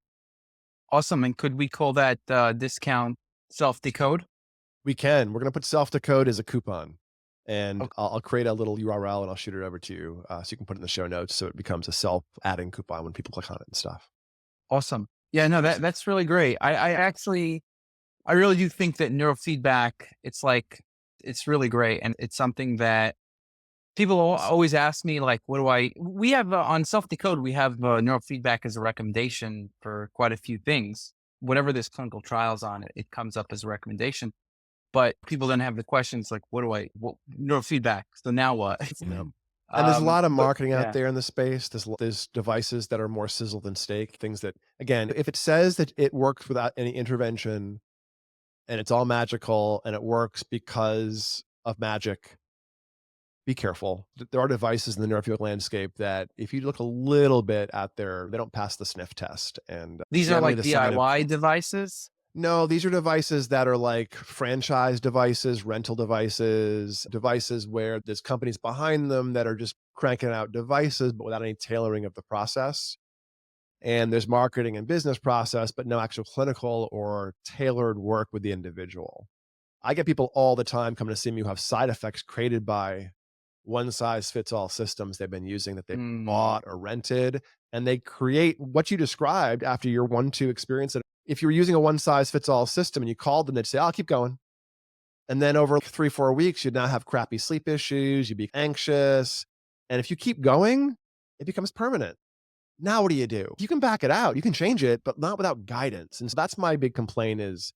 S1: Awesome. And could we call that discount self decode?
S2: We can. We're going to put self decode as a coupon, and
S1: Okay.
S2: I'll create a little URL and I'll shoot it over to you so you can put it in the show notes so it becomes a self adding coupon when people click on it and stuff.
S1: Awesome. Yeah, no, that's really great. I really do think that neurofeedback, it's like, it's really great. And it's something that people always ask me, like, we have on Self Decode, we have neurofeedback as a recommendation for quite a few things. Whatever this clinical trials on it, it comes up as a recommendation. But people then have the questions like, what neurofeedback? So now what?
S2: Yep. And there's a lot of
S1: But
S2: marketing out
S1: yeah,
S2: there in the space. There's devices that are more sizzle than steak, things that, again, if it says that it works without any intervention and it's all magical and it works because of magic, be careful. There are devices in the neurofeedback landscape that if you look a little bit out there, they don't pass the sniff test. And
S1: these are
S2: generally
S1: like
S2: the sign of,
S1: DIY devices.
S2: no, these are devices that are like franchise devices, rental devices, devices where there's companies behind them that are just cranking out devices, but without any tailoring of the process. And there's marketing and business process, but no actual clinical or tailored work with the individual. I get people all the time coming to see me who have side effects created by one size fits all systems they've been using that they
S1: Mm,
S2: bought or rented, and they create what you described after your 1-2 experience. And if you were using a one size fits all system and you called them, they'd say, I'll keep going. And then over 3-4 weeks, you'd now have crappy sleep issues, you'd be anxious. And if you keep going, it becomes permanent. Now what do? You can back it out, you can change it, but not without guidance. And so that's my big complaint is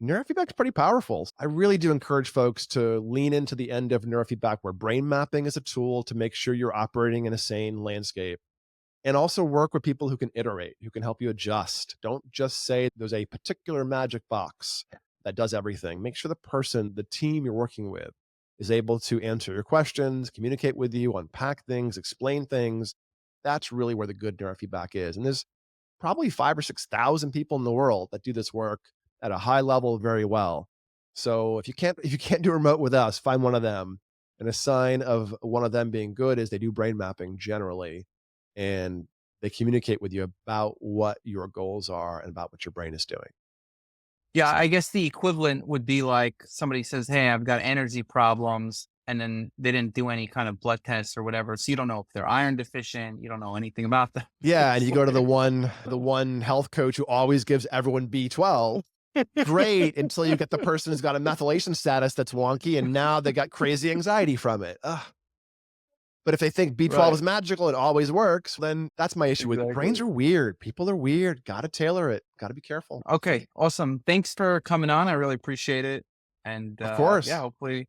S2: neurofeedback is pretty powerful. I really do encourage folks to lean into the end of neurofeedback where brain mapping is a tool to make sure you're operating in a sane landscape, and also work with people who can iterate, who can help you adjust. Don't just say there's a particular magic box that does everything. Make sure the person, the team you're working with is able to answer your questions, communicate with you, unpack things, explain things. That's really where the good neurofeedback is. And there's probably 5 or 6,000 people in the world that do this work at a high level very well. So if you can't do remote with us, find one of them. And a sign of one of them being good is they do brain mapping generally, and they communicate with you about what your goals are and about what your brain is doing.
S1: yeah,
S2: So
S1: I guess the equivalent would be like somebody says, "Hey, I've got energy problems," and then they didn't do any kind of blood tests or whatever, so you don't know if they're iron deficient. You don't know anything about them.
S2: yeah, and
S1: It's
S2: you go to the
S1: like,
S2: one health coach who always gives everyone B12. Great, until you get the person who's got a methylation status that's wonky, and now they got crazy anxiety from it. Ugh. But if they think B12
S1: right,
S2: is magical and always works, then that's my issue with brains
S1: exactly.
S2: are weird. People are weird. Got to tailor it. Got to be careful.
S1: Okay, awesome. Thanks for coming on. I really appreciate it. And
S2: Of
S1: yeah,
S2: course.
S1: hopefully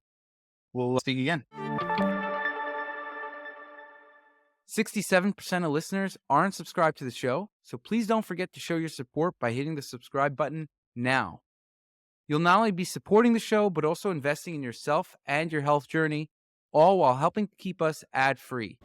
S1: we'll speak again. 67% of listeners aren't subscribed to the show, so please don't forget to show your support by hitting the subscribe button now. You'll not only be supporting the show, but also investing in yourself and your health journey, all while helping to keep us ad free.